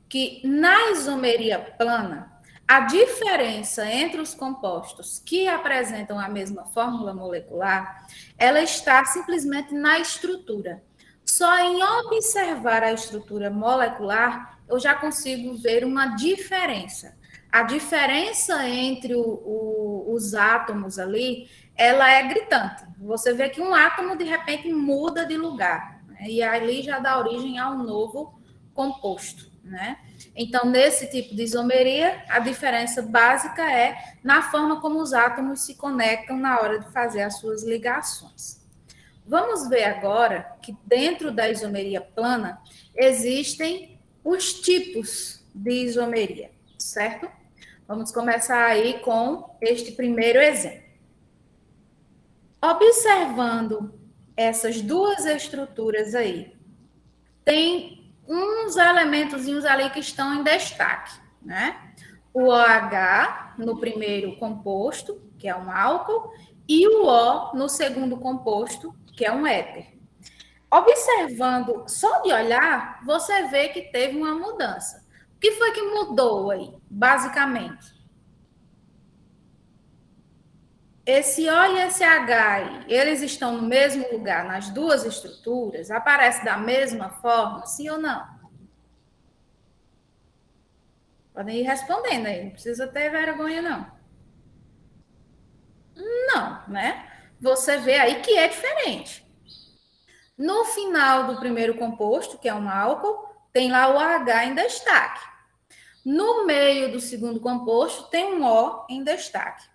S5: que na isomeria plana, a diferença entre os compostos que apresentam a mesma fórmula molecular, ela está simplesmente na estrutura. Só em observar a estrutura molecular, eu já consigo ver uma diferença. A diferença entre os átomos ali, ela é gritante. Você vê que um átomo, de repente, muda de lugar, né? E ali já dá origem a um novo composto, né? Então, nesse tipo de isomeria, a diferença básica é na forma como os átomos se conectam na hora de fazer as suas ligações. Vamos ver agora que dentro da isomeria plana existem os tipos de isomeria, certo? Vamos começar aí com este primeiro exemplo. Observando essas duas estruturas aí, tem uns elementozinhos ali que estão em destaque, né? O OH no primeiro composto, que é um álcool, e o O no segundo composto, que é um éter. Observando, só de olhar, você vê que teve uma mudança. O que foi que mudou aí, basicamente? Esse O e esse H aí, eles estão no mesmo lugar nas duas estruturas? Aparece da mesma forma, sim ou não? Podem ir respondendo aí, não precisa ter vergonha, não. Não, né? Você vê aí que é diferente. No final do primeiro composto, que é um álcool, tem lá o H em destaque. No meio do segundo composto, tem um O em destaque.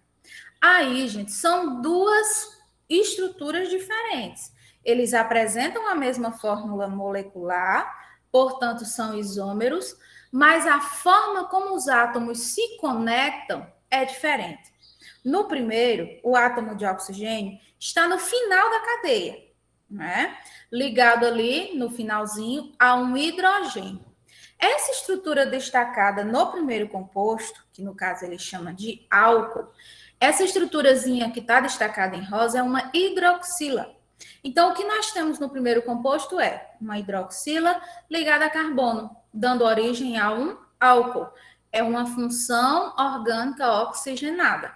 S5: Aí, gente, são duas estruturas diferentes. Eles apresentam a mesma fórmula molecular, portanto, são isômeros, mas a forma como os átomos se conectam é diferente. No primeiro, o átomo de oxigênio está no final da cadeia, né? Ligado ali no finalzinho a um hidrogênio. Essa estrutura destacada no primeiro composto, que no caso ele chama de álcool, essa estruturazinha que está destacada em rosa é uma hidroxila. Então, o que nós temos no primeiro composto é uma hidroxila ligada a carbono, dando origem a um álcool. É uma função orgânica oxigenada.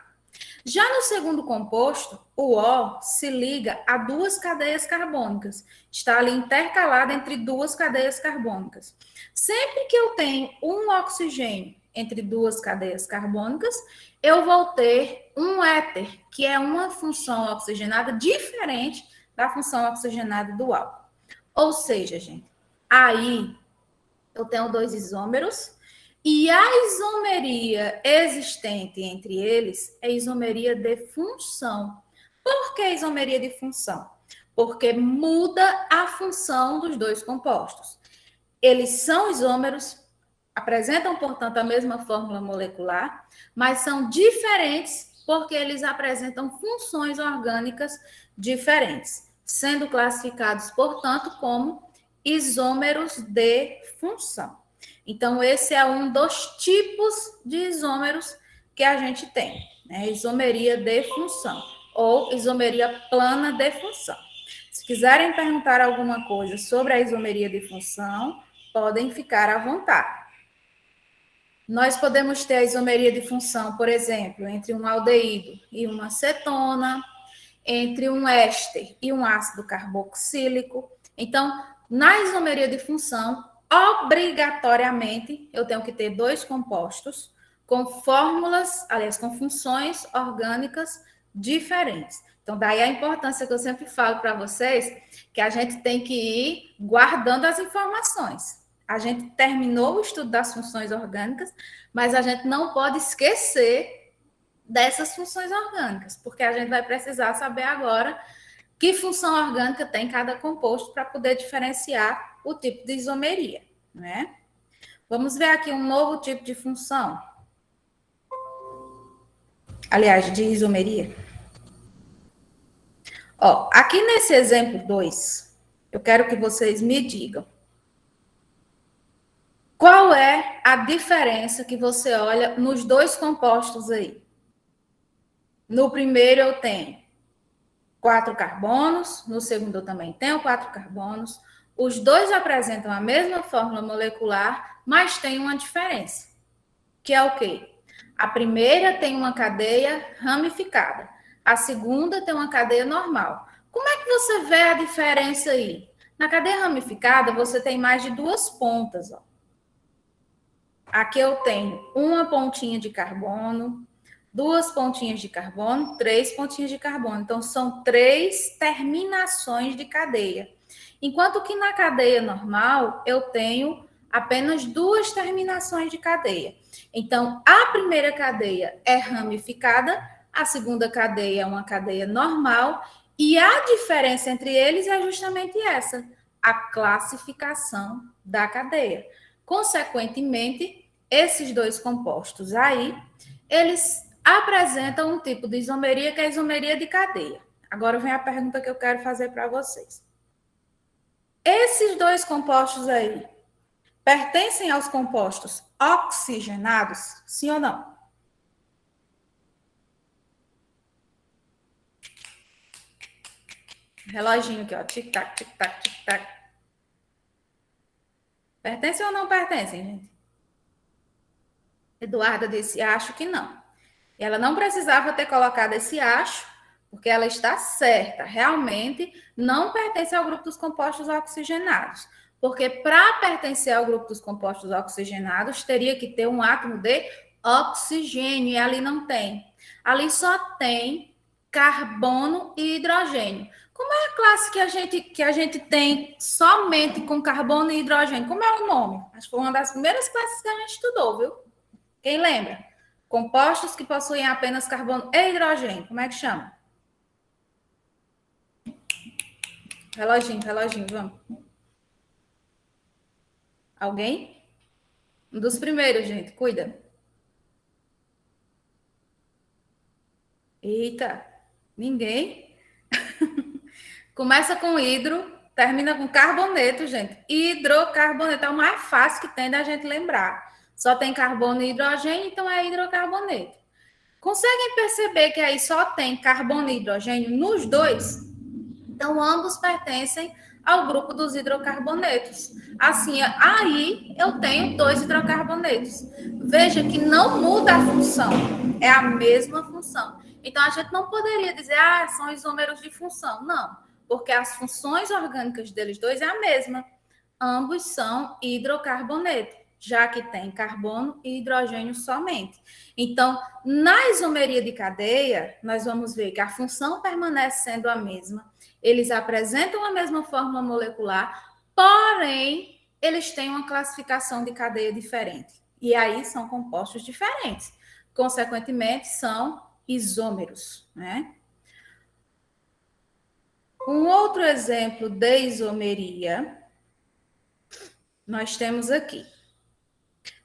S5: Já no segundo composto, o O se liga a duas cadeias carbônicas. Está ali intercalado entre duas cadeias carbônicas. Sempre que eu tenho um oxigênio entre duas cadeias carbônicas, eu vou ter um éter, que é uma função oxigenada diferente da função oxigenada do álcool. Ou seja, gente, aí eu tenho dois isômeros e a isomeria existente entre eles é isomeria de função. Por que isomeria de função? Porque muda a função dos dois compostos. Eles são isômeros, apresentam, portanto, a mesma fórmula molecular, mas são diferentes porque eles apresentam funções orgânicas diferentes, sendo classificados, portanto, como isômeros de função. Então, esse é um dos tipos de isômeros que a gente tem, né? Isomeria de função ou isomeria plana de função. Se quiserem perguntar alguma coisa sobre a isomeria de função, podem ficar à vontade. Nós podemos ter a isomeria de função, por exemplo, entre um aldeído e uma cetona, entre um éster e um ácido carboxílico. Então, na isomeria de função, obrigatoriamente, eu tenho que ter dois compostos com fórmulas, aliás, com funções orgânicas diferentes. Então, daí a importância que eu sempre falo para vocês, que a gente tem que ir guardando as informações. A gente terminou o estudo das funções orgânicas, mas a gente não pode esquecer dessas funções orgânicas, porque a gente vai precisar saber agora que função orgânica tem cada composto para poder diferenciar o tipo de isomeria, né? Vamos ver aqui um novo tipo de função. Aliás, de isomeria. Ó, aqui nesse exemplo 2, eu quero que vocês me digam qual é a diferença que você olha nos dois compostos aí. No primeiro eu tenho 4 carbonos, no segundo eu também tenho 4 carbonos. Os dois apresentam a mesma fórmula molecular, mas tem uma diferença, que é o quê? A primeira tem uma cadeia ramificada, a segunda tem uma cadeia normal. Como é que você vê a diferença aí? Na cadeia ramificada, você tem mais de 2 pontas, ó. Aqui eu tenho uma pontinha de carbono, 2 pontinhas de carbono, 3 pontinhas de carbono. Então, são 3 terminações de cadeia. Enquanto que na cadeia normal, eu tenho apenas 2 terminações de cadeia. Então, a primeira cadeia é ramificada, a segunda cadeia é uma cadeia normal, e a diferença entre eles é justamente essa, a classificação da cadeia. Consequentemente, esses dois compostos aí, eles apresentam um tipo de isomeria que é a isomeria de cadeia. Agora vem a pergunta que eu quero fazer para vocês. Esses dois compostos aí, pertencem aos compostos oxigenados? Sim ou não? Reloginho aqui, ó. Tic-tac, tic-tac, tic-tac. Pertencem ou não pertencem, gente? Eduarda disse, acho que não. Ela não precisava ter colocado esse acho, porque ela está certa. Realmente não pertence ao grupo dos compostos oxigenados. Porque para pertencer ao grupo dos compostos oxigenados, teria que ter um átomo de oxigênio, e ali não tem. Ali só tem carbono e hidrogênio. Como é a classe que a gente tem somente com carbono e hidrogênio? Como é o nome? Acho que foi uma das primeiras classes que a gente estudou, viu? Quem lembra? Compostos que possuem apenas carbono e hidrogênio. Como é que chama? Reloginho, vamos. Alguém? Um dos primeiros, gente. Cuida. Eita, ninguém? Começa com hidro, termina com carboneto, gente. Hidrocarboneto é o mais fácil que tem da gente lembrar. Só tem carbono e hidrogênio, então é hidrocarboneto. Conseguem perceber que aí só tem carbono e hidrogênio nos dois? Então, ambos pertencem ao grupo dos hidrocarbonetos. Assim, aí eu tenho 2 hidrocarbonetos. Veja que não muda a função, é a mesma função. Então, a gente não poderia dizer, são isômeros de função. Não, porque as funções orgânicas deles dois é a mesma. Ambos são hidrocarboneto, já que tem carbono e hidrogênio somente. Então, na isomeria de cadeia, nós vamos ver que a função permanece sendo a mesma, eles apresentam a mesma fórmula molecular, porém, eles têm uma classificação de cadeia diferente. E aí são compostos diferentes. Consequentemente, são isômeros, né? Um outro exemplo de isomeria, nós temos aqui.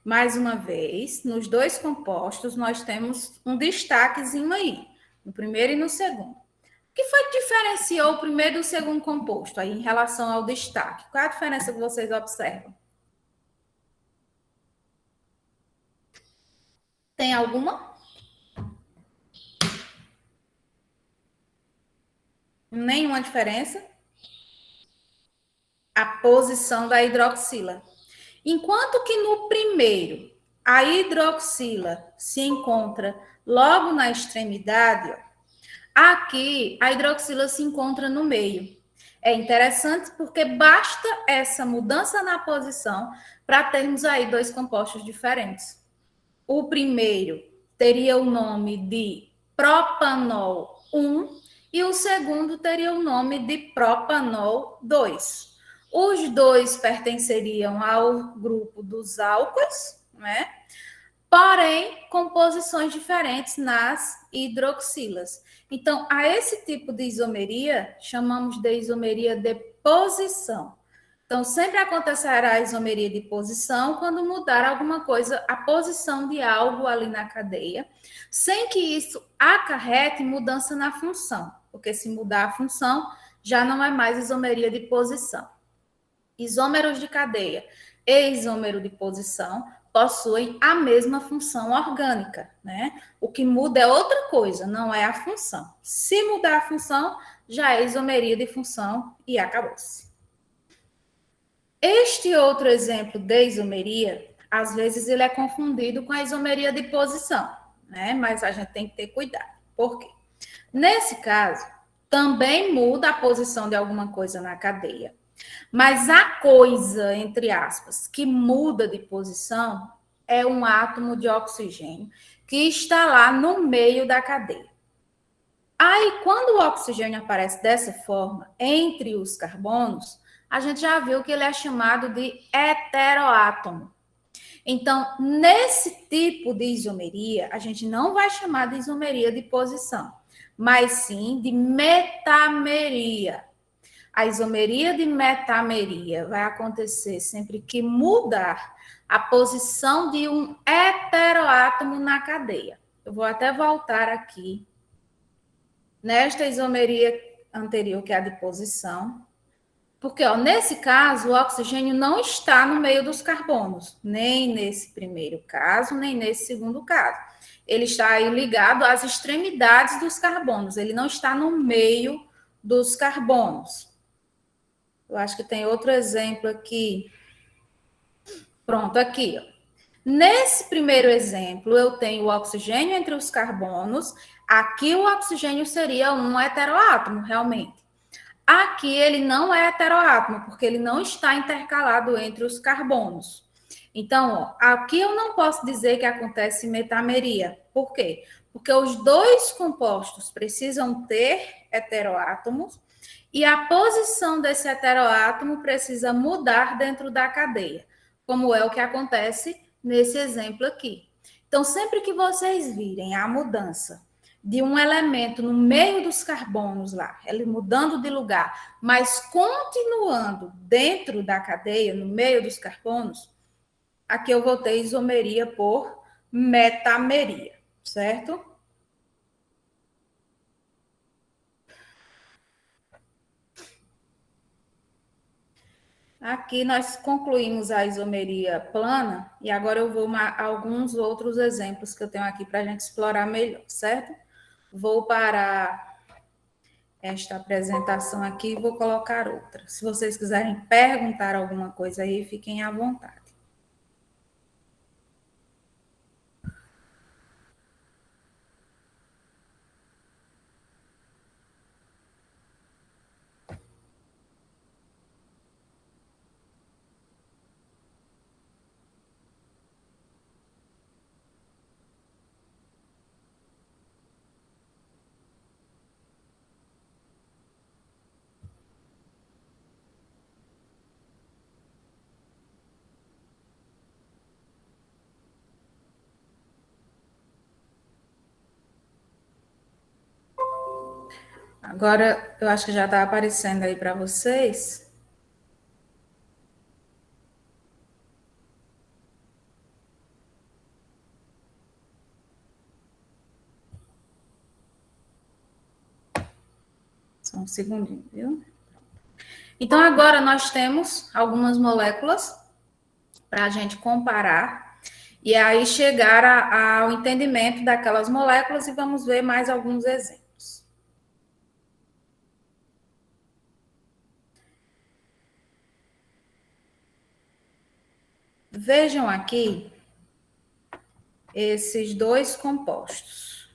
S5: Mais uma vez, nos dois compostos, nós temos um destaquezinho aí, no primeiro e no segundo. O que foi que diferenciou o primeiro e o segundo composto aí em relação ao destaque? Qual é a diferença que vocês observam? Tem alguma? Nenhuma diferença? A posição da hidroxila. Enquanto que no primeiro, a hidroxila se encontra logo na extremidade, ó, aqui a hidroxila se encontra no meio. É interessante porque basta essa mudança na posição para termos aí dois compostos diferentes. O primeiro teria o nome de propanol 1 e o segundo teria o nome de propanol 2. Os dois pertenceriam ao grupo dos álcoois, né? Porém, com posições diferentes nas hidroxilas. Então, a esse tipo de isomeria, chamamos de isomeria de posição. Então, sempre acontecerá a isomeria de posição quando mudar alguma coisa, a posição de algo ali na cadeia, sem que isso acarrete mudança na função, porque se mudar a função, já não é mais isomeria de posição. Isômeros de cadeia e isômero de posição possuem a mesma função orgânica, né? O que muda é outra coisa, não é a função. Se mudar a função, já é isomeria de função e acabou-se. Este outro exemplo de isomeria, às vezes ele é confundido com a isomeria de posição, né? Mas a gente tem que ter cuidado. Por quê? Nesse caso, também muda a posição de alguma coisa na cadeia. Mas a coisa, entre aspas, que muda de posição é um átomo de oxigênio que está lá no meio da cadeia. Aí, quando o oxigênio aparece dessa forma, entre os carbonos, a gente já viu que ele é chamado de heteroátomo. Então, nesse tipo de isomeria, a gente não vai chamar de isomeria de posição, mas sim de metameria. A isomeria de metameria vai acontecer sempre que mudar a posição de um heteroátomo na cadeia. Eu vou até voltar aqui nesta isomeria anterior, que é a de posição, Porque, ó, nesse caso, o oxigênio não está no meio dos carbonos, nem nesse primeiro caso, nem nesse segundo caso. Ele está aí ligado às extremidades dos carbonos, ele não está no meio dos carbonos. Eu acho que tem outro exemplo aqui. Pronto, aqui, ó. Nesse primeiro exemplo, eu tenho o oxigênio entre os carbonos. Aqui o oxigênio seria um heteroátomo, realmente. Aqui ele não é heteroátomo, porque ele não está intercalado entre os carbonos. Então, ó, aqui eu não posso dizer que acontece metameria. Por quê? Porque os dois compostos precisam ter heteroátomos e a posição desse heteroátomo precisa mudar dentro da cadeia, como é o que acontece nesse exemplo aqui. Então, sempre que vocês virem a mudança de um elemento no meio dos carbonos lá, ele mudando de lugar, mas continuando dentro da cadeia, no meio dos carbonos, aqui eu vou ter isomeria por metameria, certo? Aqui nós concluímos a isomeria plana e agora eu vou a alguns outros exemplos que eu tenho aqui para a gente explorar melhor, certo? Vou parar esta apresentação aqui e vou colocar outra. Se vocês quiserem perguntar alguma coisa aí, fiquem à vontade. Agora, eu acho que já está aparecendo aí para vocês. Só um segundinho, viu? Então, agora nós temos algumas moléculas para a gente comparar e aí chegar ao entendimento daquelas moléculas e vamos ver mais alguns exemplos. Vejam aqui esses dois compostos.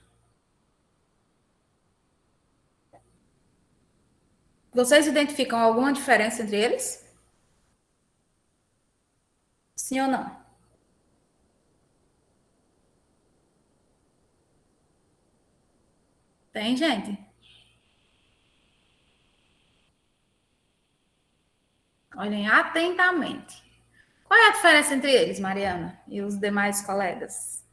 S5: Vocês identificam alguma diferença entre eles? Sim ou não? Tem, gente? Olhem atentamente. Qual é a diferença entre eles, Mariana, e os demais colegas?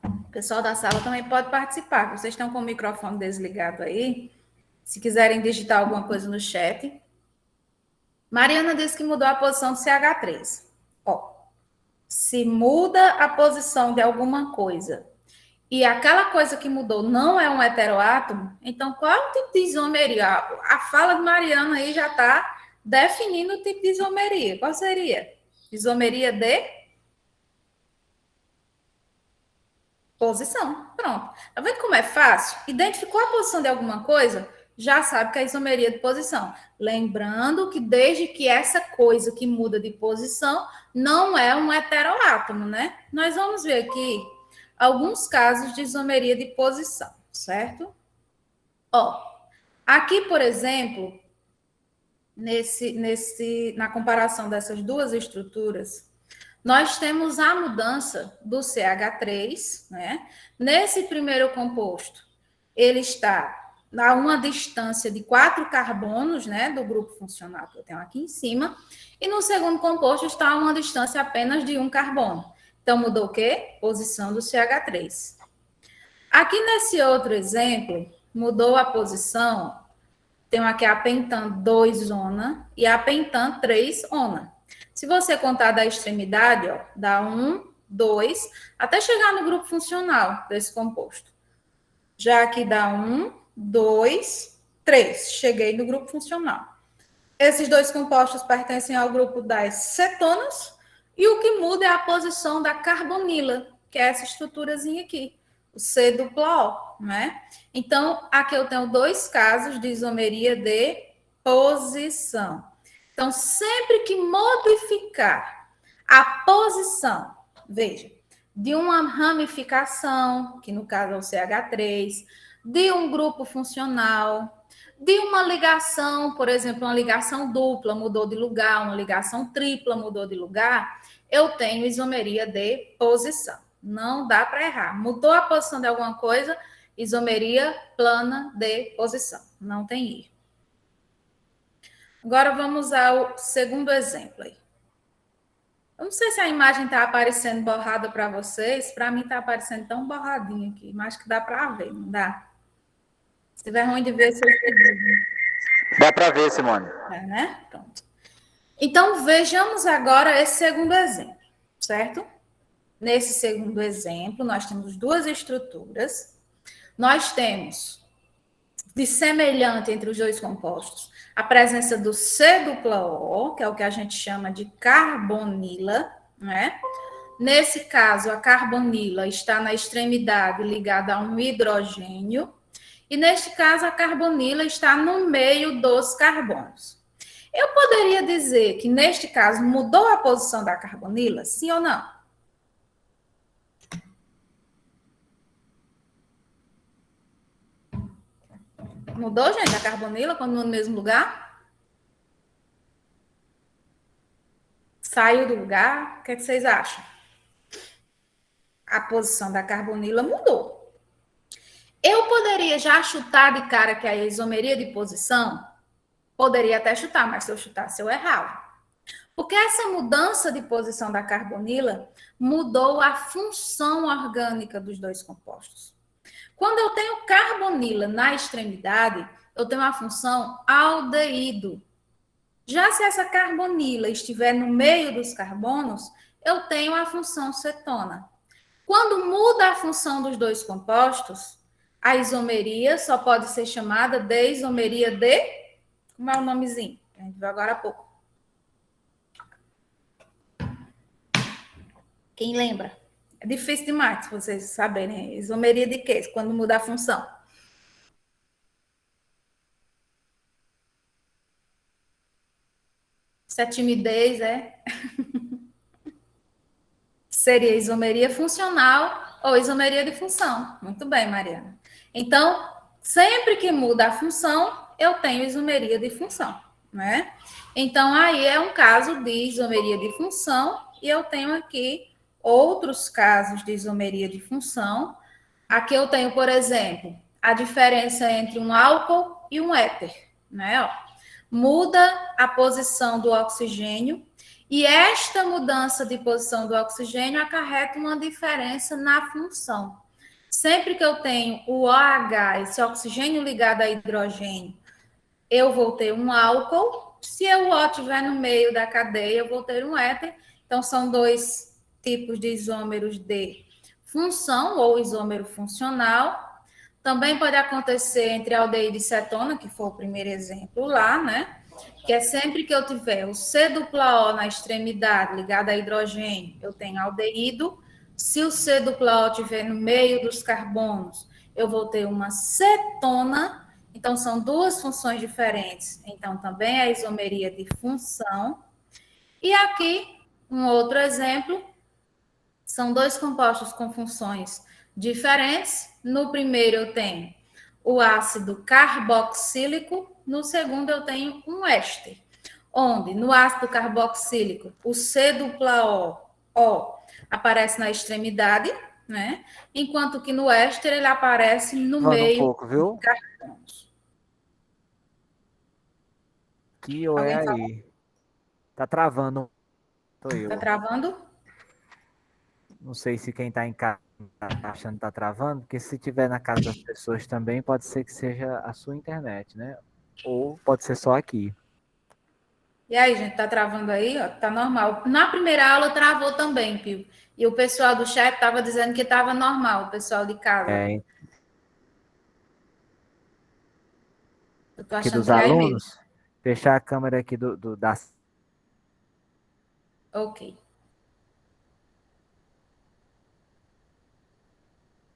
S5: O pessoal da sala também pode participar. Vocês estão com o microfone desligado aí. Se quiserem digitar alguma coisa no chat. Mariana disse que mudou a posição do CH3. Ó, se muda a posição de alguma coisa e aquela coisa que mudou não é um heteroátomo, então qual é o tipo de isomeria? A fala de Mariana aí já está definindo o tipo de isomeria. Qual seria? Isomeria de posição. Pronto. Tá vendo como é fácil? Identificou a posição de alguma coisa, já sabe que é isomeria de posição. Lembrando que desde que essa coisa que muda de posição não é um heteroátomo, né? Nós vamos ver aqui alguns casos de isomeria de posição, certo? Ó, aqui, por exemplo, na comparação dessas duas estruturas, nós temos a mudança do CH3, né? Nesse primeiro composto, ele está a uma distância de 4 carbonos, né, do grupo funcional que eu tenho aqui em cima, e no segundo composto está a uma distância apenas de 1 carbono. Então, mudou o quê? Posição do CH3. Aqui nesse outro exemplo, mudou a posição, tenho aqui a pentan 2-ona e a pentan 3-ona. Se você contar da extremidade, ó, dá 1, 2, até chegar no grupo funcional desse composto. Já aqui dá 1, 2, 3. Cheguei no grupo funcional. Esses dois compostos pertencem ao grupo das cetonas e o que muda é a posição da carbonila, que é essa estruturazinha aqui, o C dupla O, né? Então, aqui eu tenho dois casos de isomeria de posição. Então, sempre que modificar a posição, veja, de uma ramificação, que no caso é o CH3, de um grupo funcional, de uma ligação, por exemplo, uma ligação dupla mudou de lugar, uma ligação tripla mudou de lugar, eu tenho isomeria de posição. Não dá para errar. Mudou a posição de alguma coisa, isomeria plana de posição. Não tem erro. Agora vamos ao segundo exemplo aí. Eu não sei se a imagem está aparecendo borrada para vocês. Para mim está aparecendo tão borradinho aqui, mas que dá para ver, não dá? Se tiver ruim de ver, vocês dizem.
S7: Dá para ver, Simone.
S5: É, né? Pronto. Então, vejamos agora esse segundo exemplo, certo? Nesse segundo exemplo, nós temos duas estruturas. Nós temos, de semelhante entre os dois compostos, a presença do C dupla O, que é o que a gente chama de carbonila, né? Nesse caso, a carbonila está na extremidade ligada a um hidrogênio, e neste caso, a carbonila está no meio dos carbonos. Eu poderia dizer que, neste caso, mudou a posição da carbonila? Sim ou não? Mudou, gente, a carbonila quando no mesmo lugar? Saiu do lugar? O que vocês acham? A posição da carbonila mudou. Eu poderia já chutar de cara que a isomeria de posição? Poderia até chutar, mas se eu chutasse, eu errava. Porque essa mudança de posição da carbonila mudou a função orgânica dos dois compostos. Quando eu tenho carbonila na extremidade, eu tenho a função aldeído. Já se essa carbonila estiver no meio dos carbonos, eu tenho a função cetona. Quando muda a função dos dois compostos, a isomeria só pode ser chamada de isomeria de... Como é o nomezinho? A gente viu agora há pouco. Quem lembra? É difícil demais vocês saberem. Isomeria de quê? Quando muda a função. Isso é timidez, é? Seria isomeria funcional ou isomeria de função. Muito bem, Mariana. Então, sempre que muda a função, eu tenho isomeria de função, né? Então, aí é um caso de isomeria de função e eu tenho aqui outros casos de isomeria de função. Aqui eu tenho, por exemplo, a diferença entre um álcool e um éter, né? Ó, muda a posição do oxigênio e esta mudança de posição do oxigênio acarreta uma diferença na função. Sempre que eu tenho o OH, esse oxigênio ligado a hidrogênio, eu vou ter um álcool. Se o O estiver no meio da cadeia, eu vou ter um éter. Então, são dois tipos de isômeros de função ou isômero funcional. Também pode acontecer entre aldeído e cetona, que foi o primeiro exemplo lá, né? Que é sempre que eu tiver o C dupla O na extremidade ligado a hidrogênio, eu tenho aldeído. Se o C dupla O estiver no meio dos carbonos, eu vou ter uma cetona. Então, são duas funções diferentes. Então, também é isomeria de função. E aqui, um outro exemplo, são dois compostos com funções diferentes. No primeiro, eu tenho o ácido carboxílico. No segundo, eu tenho um éster. Onde, no ácido carboxílico, o C dupla O aparece na extremidade, né? Enquanto que no éster, ele aparece no meio
S7: um pouco, viu?
S5: dos carbonos.
S7: Que ou é aí? Tá travando. Tô eu.
S5: Tá travando?
S7: Não sei se quem tá em casa tá achando que tá travando, porque se tiver na casa das pessoas também, pode ser que seja a sua internet, né? Ou pode ser só aqui.
S5: E aí, gente, tá travando aí? Ó, tá normal. Na primeira aula travou também, Pio. E o pessoal do chat tava dizendo que tava normal, o pessoal de casa. Tô
S7: aqui
S5: achando
S7: dos
S5: que é aí mesmo.
S7: alunos. Fechar a câmera aqui da...
S5: Ok.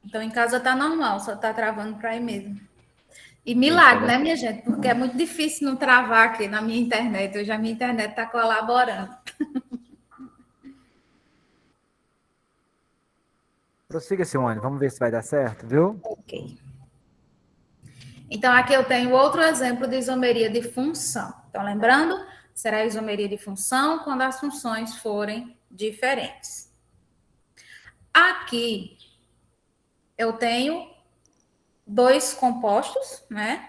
S5: Então, em casa tá normal, só tá travando para aí mesmo. E milagre, né, minha gente? Porque é muito difícil não travar aqui na minha internet. Hoje a minha internet está colaborando.
S7: Prossiga, Simone. Vamos ver se vai dar certo, viu?
S5: Ok. Então, aqui eu tenho outro exemplo de isomeria de função. Então, lembrando, será isomeria de função quando as funções forem diferentes. Aqui, eu tenho dois compostos, né?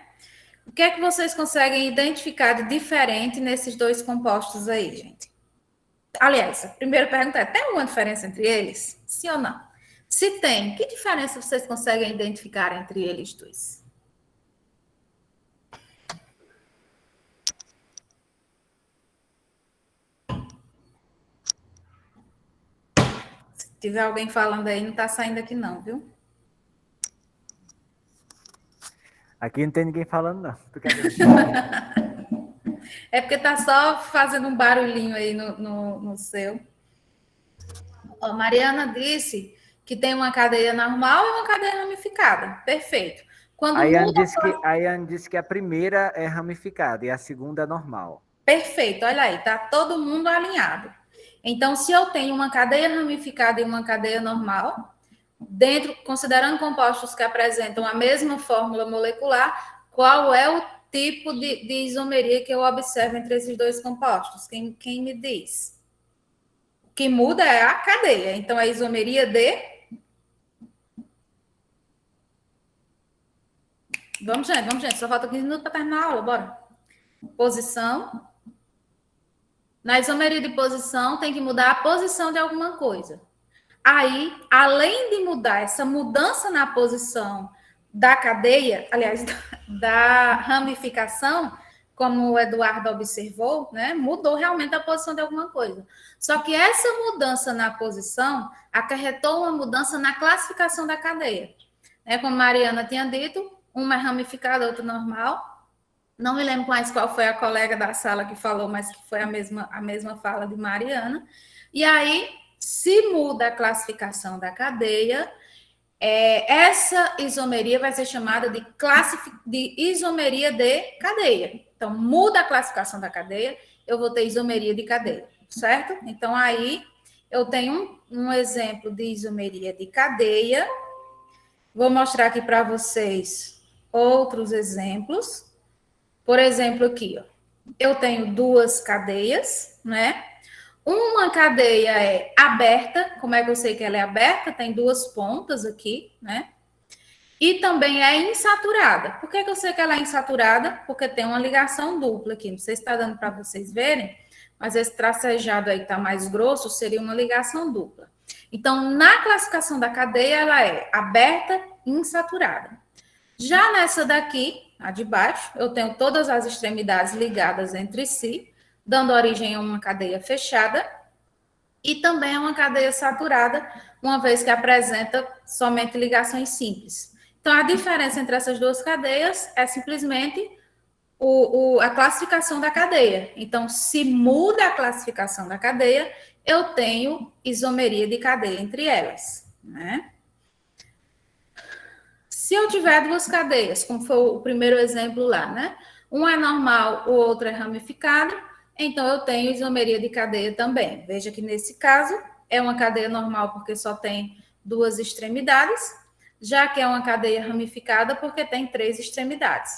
S5: O que é que vocês conseguem identificar de diferente nesses dois compostos aí, gente? Aliás, a primeira pergunta é: tem alguma diferença entre eles? Sim ou não? Se tem, que diferença vocês conseguem identificar entre eles dois? Se tiver alguém falando aí, não está saindo aqui não, viu?
S7: Aqui não tem ninguém falando, não. Tu quer ver?
S5: É porque tá só fazendo um barulhinho aí no seu. Ó, Mariana disse que tem uma cadeia normal e uma cadeia ramificada. Perfeito. Quando
S7: A Yane
S5: muda...
S7: disse que a primeira é ramificada e a segunda é normal.
S5: Perfeito, olha aí, tá todo mundo alinhado. Então, se eu tenho uma cadeia ramificada e uma cadeia normal, dentro, considerando compostos que apresentam a mesma fórmula molecular, qual é o tipo de isomeria que eu observo entre esses dois compostos? Quem me diz? O que muda é a cadeia. Então, a isomeria de... Vamos, gente. Só falta 15 minutos para terminar a aula, bora. Posição. Na isomeria de posição, tem que mudar a posição de alguma coisa. Aí, além de mudar essa mudança na posição da cadeia, aliás, da ramificação, como o Eduardo observou, né, mudou realmente a posição de alguma coisa. Só que essa mudança na posição acarretou uma mudança na classificação da cadeia. Como a Mariana tinha dito, uma é ramificada, outra normal. Não me lembro mais qual foi a colega da sala que falou, mas que foi a mesma fala de Mariana. E aí, se muda a classificação da cadeia, essa isomeria vai ser chamada de isomeria de cadeia. Então, muda a classificação da cadeia, eu vou ter isomeria de cadeia, certo? Então, aí, eu tenho um exemplo de isomeria de cadeia. Vou mostrar aqui para vocês outros exemplos. Por exemplo, aqui, ó, eu tenho duas cadeias, né? Uma cadeia é aberta. Como é que eu sei que ela é aberta? Tem duas pontas aqui, né? E também é insaturada. Por que eu sei que ela é insaturada? Porque tem uma ligação dupla aqui. Não sei se está dando para vocês verem, mas esse tracejado aí que está mais grosso seria uma ligação dupla. Então, na classificação da cadeia, ela é aberta e insaturada. Já nessa daqui, a de baixo, eu tenho todas as extremidades ligadas entre si, dando origem a uma cadeia fechada e também a uma cadeia saturada, uma vez que apresenta somente ligações simples. Então, a diferença entre essas duas cadeias é simplesmente a classificação da cadeia. Então, se muda a classificação da cadeia, eu tenho isomeria de cadeia entre elas, né? Se eu tiver duas cadeias, como foi o primeiro exemplo lá, né? Um é normal, o outro é ramificado, então eu tenho isomeria de cadeia também. Veja que nesse caso é uma cadeia normal porque só tem duas extremidades, já que é uma cadeia ramificada porque tem três extremidades.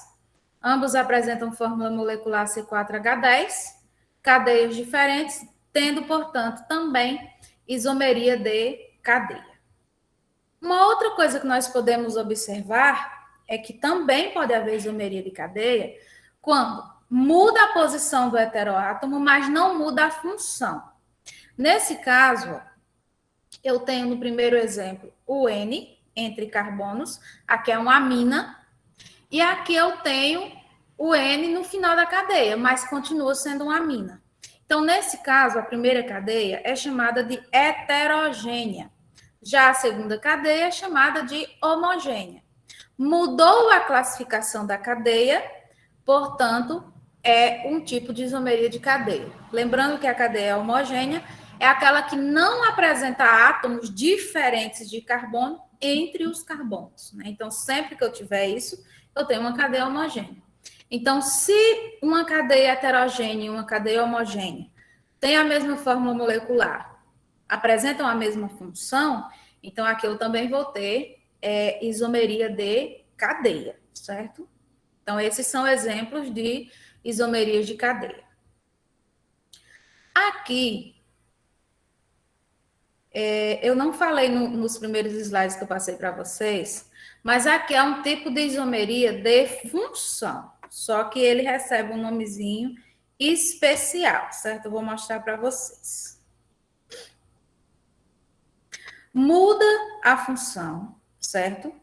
S5: Ambos apresentam fórmula molecular C4H10, cadeias diferentes, tendo, portanto, também isomeria de cadeia. Uma outra coisa que nós podemos observar é que também pode haver isomeria de cadeia quando muda a posição do heteroátomo, mas não muda a função. Nesse caso, eu tenho no primeiro exemplo o N entre carbonos, aqui é uma amina, e aqui eu tenho o N no final da cadeia, mas continua sendo uma amina. Então, nesse caso, a primeira cadeia é chamada de heterogênea. Já a segunda cadeia é chamada de homogênea. Mudou a classificação da cadeia, portanto, é um tipo de isomeria de cadeia. Lembrando que a cadeia homogênea é aquela que não apresenta átomos diferentes de carbono entre os carbonos, né? Então, sempre que eu tiver isso, eu tenho uma cadeia homogênea. Então, se uma cadeia heterogênea e uma cadeia homogênea têm a mesma fórmula molecular, apresentam a mesma função, então aqui eu também vou ter isomeria de cadeia, certo? Então, esses são exemplos de isomerias de cadeia. Aqui, eu não falei nos primeiros slides que eu passei para vocês, mas aqui é um tipo de isomeria de função, só que ele recebe um nomezinho especial, certo? Eu vou mostrar para vocês. Muda a função, certo?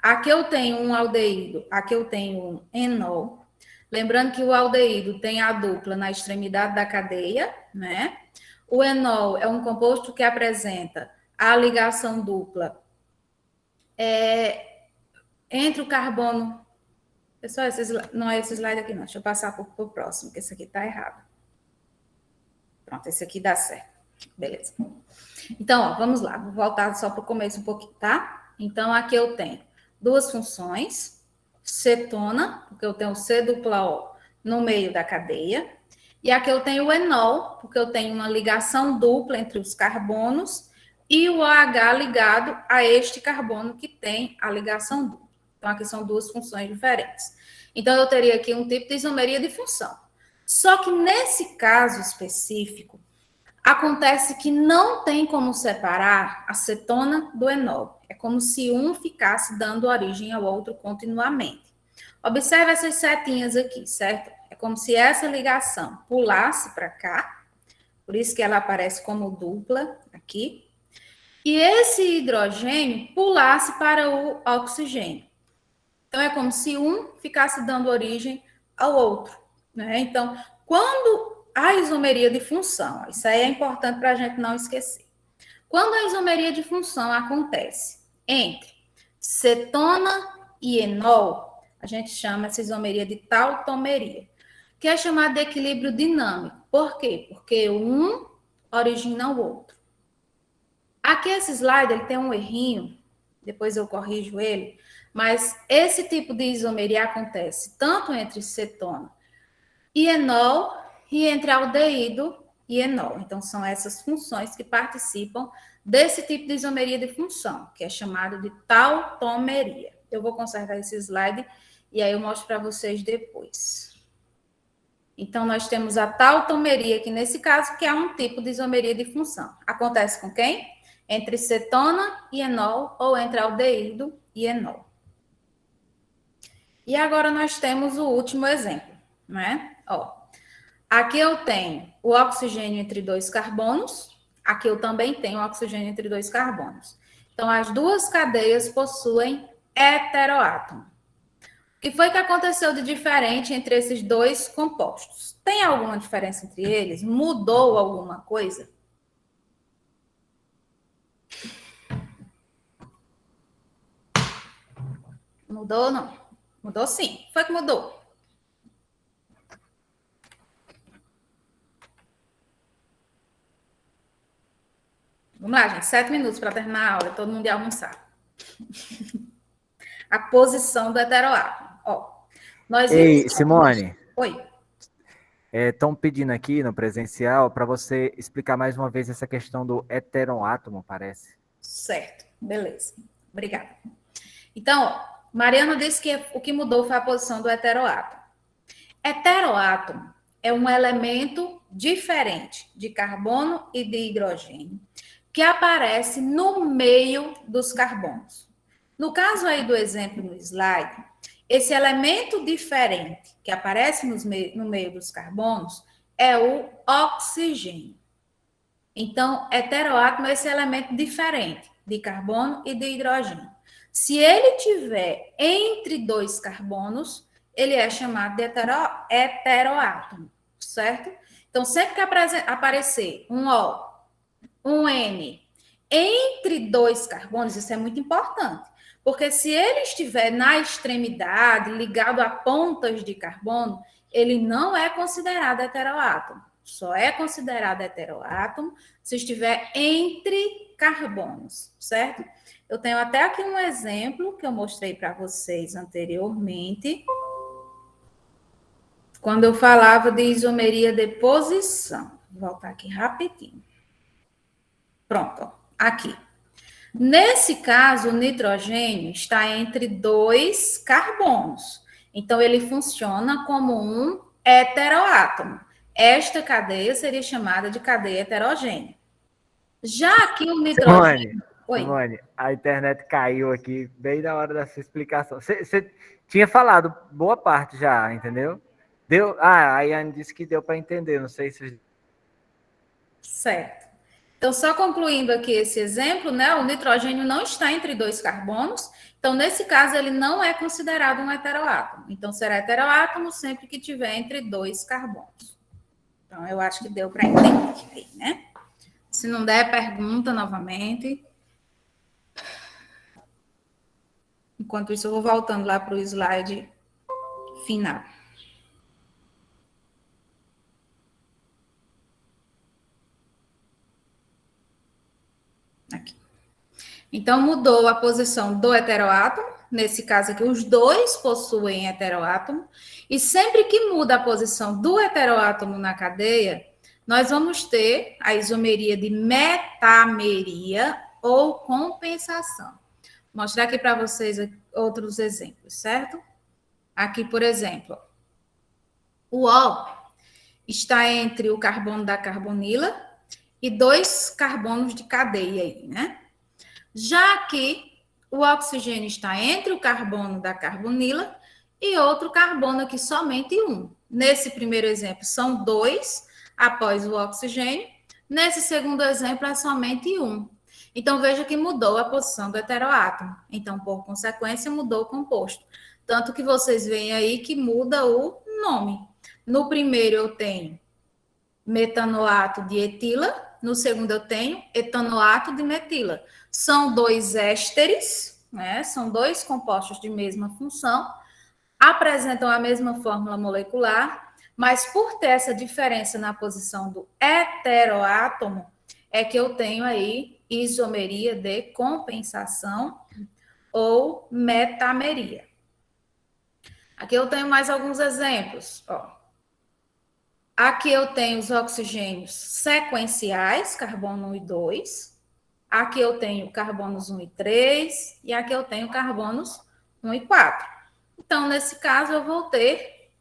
S5: Aqui eu tenho um aldeído, aqui eu tenho um enol. Lembrando que o aldeído tem a dupla na extremidade da cadeia, né? O enol é um composto que apresenta a ligação dupla entre o carbono. Pessoal, não é esse slide aqui, não. Deixa eu passar para o próximo, que esse aqui está errado. Pronto, esse aqui dá certo. Beleza. Então, ó, vamos lá. Vou voltar só para o começo um pouquinho, tá? Então, aqui eu tenho duas funções. Cetona, porque eu tenho C dupla O no meio da cadeia. E aqui eu tenho o enol, porque eu tenho uma ligação dupla entre os carbonos e o OH ligado a este carbono que tem a ligação dupla. Então, aqui são duas funções diferentes. Então, eu teria aqui um tipo de isomeria de função. Só que nesse caso específico, acontece que não tem como separar a cetona do enol. É como se um ficasse dando origem ao outro continuamente. Observe essas setinhas aqui, certo? É como se essa ligação pulasse para cá, por isso que ela aparece como dupla aqui, e esse hidrogênio pulasse para o oxigênio. Então, é como se um ficasse dando origem ao outro, né? Então, quando a isomeria de função, isso aí é importante para a gente não esquecer. Quando a isomeria de função acontece entre cetona e enol, a gente chama essa isomeria de tautomeria, que é chamada de equilíbrio dinâmico. Por quê? Porque um origina o outro. Aqui esse slide ele tem um errinho, depois eu corrijo ele, mas esse tipo de isomeria acontece tanto entre cetona e enol e entre aldeído e enol. Então, são essas funções que participam desse tipo de isomeria de função, que é chamado de tautomeria. Eu vou consertar esse slide e aí eu mostro para vocês depois. Então, nós temos a tautomeria aqui nesse caso, que é um tipo de isomeria de função. Acontece com quem? Entre cetona e enol ou entre aldeído e enol. E agora nós temos o último exemplo, né? Ó, aqui eu tenho o oxigênio entre dois carbonos, aqui eu também tenho o oxigênio entre dois carbonos. Então, as duas cadeias possuem heteroátomo. O que foi que aconteceu de diferente entre esses dois compostos? Tem alguma diferença entre eles? Mudou alguma coisa? Mudou ou não? Mudou sim. Foi que mudou. Vamos lá, gente. 7 minutos para terminar a aula. Todo mundo ia almoçar. A posição do heteroátomo. Ó, nós
S7: Ei, Simone.
S5: Oi.
S7: Estão pedindo aqui no presencial para você explicar mais uma vez essa questão do heteroátomo, parece.
S5: Certo. Beleza. Obrigada. Então, ó, Mariana disse que o que mudou foi a posição do heteroátomo. Heteroátomo é um elemento diferente de carbono e de hidrogênio que aparece no meio dos carbonos. No caso aí do exemplo no slide, esse elemento diferente que aparece no meio dos carbonos é o oxigênio. Então, heteroátomo é esse elemento diferente de carbono e de hidrogênio. Se ele tiver entre dois carbonos, ele é chamado de heteroátomo, certo? Então, sempre que aparecer um O, um N, entre dois carbonos, isso é muito importante, Porque se ele estiver na extremidade, ligado a pontas de carbono, ele não é considerado heteroátomo. Só é considerado heteroátomo se estiver entre carbonos, certo? Eu tenho até aqui um exemplo que eu mostrei para vocês anteriormente, quando eu falava de isomeria de posição. Vou voltar aqui rapidinho. Pronto, ó, aqui. Nesse caso, o nitrogênio está entre 2 carbonos. Então, ele funciona como um heteroátomo. Esta cadeia seria chamada de cadeia heterogênea. Já que o nitrogênio...
S7: Simone, a internet caiu aqui bem na hora dessa explicação. Você tinha falado boa parte já, entendeu? Deu? Ah, a Yane disse que deu para entender, não sei se...
S5: Certo. Então, só concluindo aqui esse exemplo, né? O nitrogênio não está entre 2 carbonos, então, nesse caso, ele não é considerado um heteroátomo. Então, será heteroátomo sempre que tiver entre 2 carbonos. Então, eu acho que deu para entender, né? Se não der, pergunta novamente. Enquanto isso, eu vou voltando lá para o slide final. Aqui. Então, mudou a posição do heteroátomo. Nesse caso aqui, os dois possuem heteroátomo. E sempre que muda a posição do heteroátomo na cadeia, nós vamos ter a isomeria de metameria ou compensação. Vou mostrar aqui para vocês outros exemplos, certo? Aqui, por exemplo, o O está entre o carbono da carbonila e 2 carbonos de cadeia aí, né? Já que o oxigênio está entre o carbono da carbonila e outro carbono aqui, somente um. Nesse primeiro exemplo, são 2 após o oxigênio. Nesse segundo exemplo, é somente um. Então, veja que mudou a posição do heteroátomo. Então, por consequência, mudou o composto. Tanto que vocês veem aí que muda o nome. No primeiro, eu tenho metanoato de etila. No segundo, eu tenho etanoato de metila. São 2 ésteres, né? São 2 compostos de mesma função, apresentam a mesma fórmula molecular, mas por ter essa diferença na posição do heteroátomo, é que eu tenho aí isomeria de compensação ou metameria. Aqui eu tenho mais alguns exemplos, ó. Aqui eu tenho os oxigênios sequenciais, carbono 1 e 2. Aqui eu tenho carbonos 1 e 3. E aqui eu tenho carbonos 1 e 4. Então, nesse caso, eu vou ter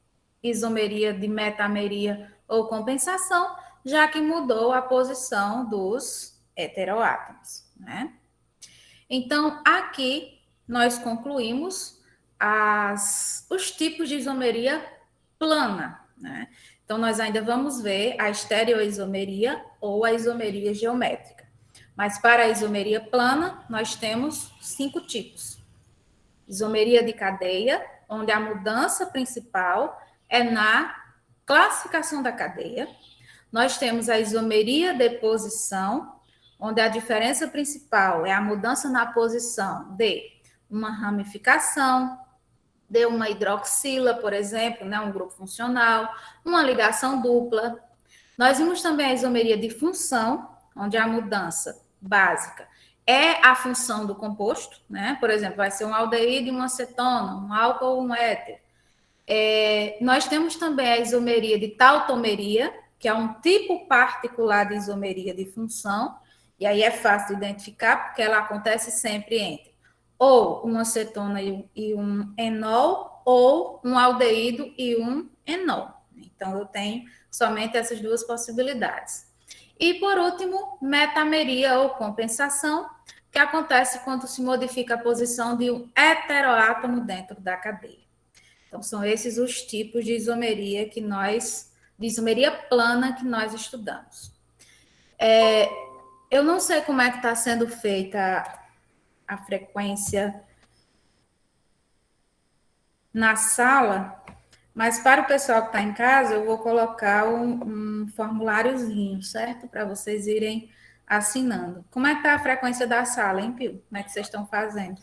S5: isomeria de metameria ou compensação, já que mudou a posição dos heteroátomos, né? Então, aqui nós concluímos os tipos de isomeria plana, né? Então, nós ainda vamos ver a estereoisomeria ou a isomeria geométrica. Mas para a isomeria plana, nós temos 5 tipos. Isomeria de cadeia, onde a mudança principal é na classificação da cadeia. Nós temos a isomeria de posição, onde a diferença principal é a mudança na posição de uma ramificação, de uma hidroxila, por exemplo, né, um grupo funcional, uma ligação dupla. Nós vimos também a isomeria de função, onde a mudança básica é a função do composto, né? Por exemplo, vai ser um aldeído e uma acetona, um álcool ou um éter. Nós temos também a isomeria de tautomeria, que é um tipo particular de isomeria de função, e aí é fácil de identificar, porque ela acontece sempre entre ou uma acetona e um enol, ou um aldeído e um enol. Então, eu tenho somente essas 2 possibilidades. E, por último, metameria ou compensação, que acontece quando se modifica a posição de um heteroátomo dentro da cadeia. Então, são esses os tipos de isomeria de isomeria plana que nós estudamos. Eu não sei como é que está sendo feita a frequência na sala, mas para o pessoal que está em casa, eu vou colocar um formuláriozinho, certo? Para vocês irem assinando. Como é que está a frequência da sala, hein, Pio? Como é que vocês estão fazendo?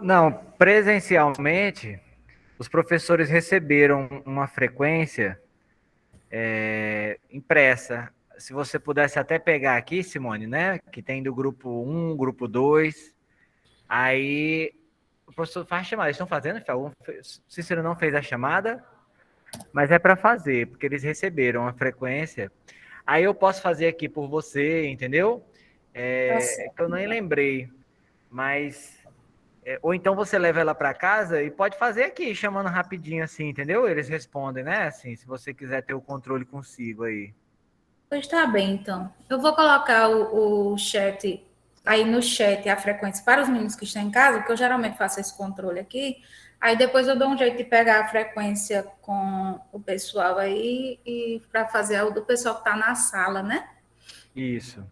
S7: Não, presencialmente, os professores receberam uma frequência impressa. Se você pudesse até pegar aqui, Simone, né? Que tem do grupo 1, grupo 2. Aí o professor faz chamada. Eles estão fazendo? Cícero não fez a chamada, mas é para fazer, porque eles receberam a frequência. Aí eu posso fazer aqui por você, entendeu? Que eu nem lembrei, mas ou então você leva ela para casa e pode fazer aqui, chamando rapidinho assim, entendeu? Eles respondem, né? Assim, se você quiser ter o controle consigo aí.
S5: Pois tá bem, então. Eu vou colocar o chat, aí no chat, a frequência para os meninos que estão em casa, porque eu geralmente faço esse controle aqui. Aí depois eu dou um jeito de pegar a frequência com o pessoal aí e para fazer o do pessoal que está na sala, né?
S7: Isso.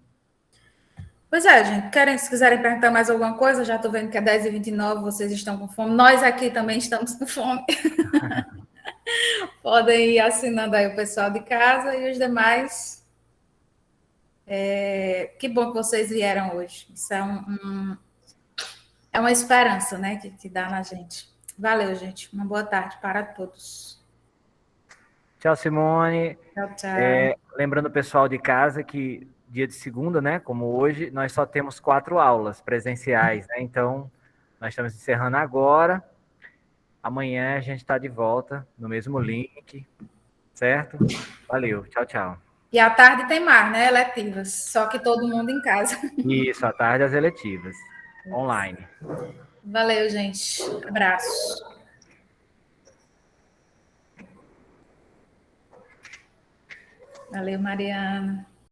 S5: Pois é, gente. Se quiserem perguntar mais alguma coisa, já estou vendo que é 10h29, vocês estão com fome. Nós aqui também estamos com fome. Podem ir assinando aí o pessoal de casa e os demais. Que bom que vocês vieram hoje. Isso é é uma esperança, né, que dá na gente. Valeu, gente. Uma boa tarde para todos.
S7: Tchau, Simone.
S5: Tchau, tchau.
S7: Lembrando o pessoal de casa que dia de segunda, né, como hoje, nós só temos 4 aulas presenciais, né? Então, nós estamos encerrando agora. Amanhã a gente está de volta no mesmo link, certo? Valeu, tchau, tchau.
S5: E à tarde tem mais, né? Eletivas. Só que todo mundo em casa.
S7: Isso, à tarde as eletivas, online.
S5: Valeu, gente. Abraço. Valeu, Mariana.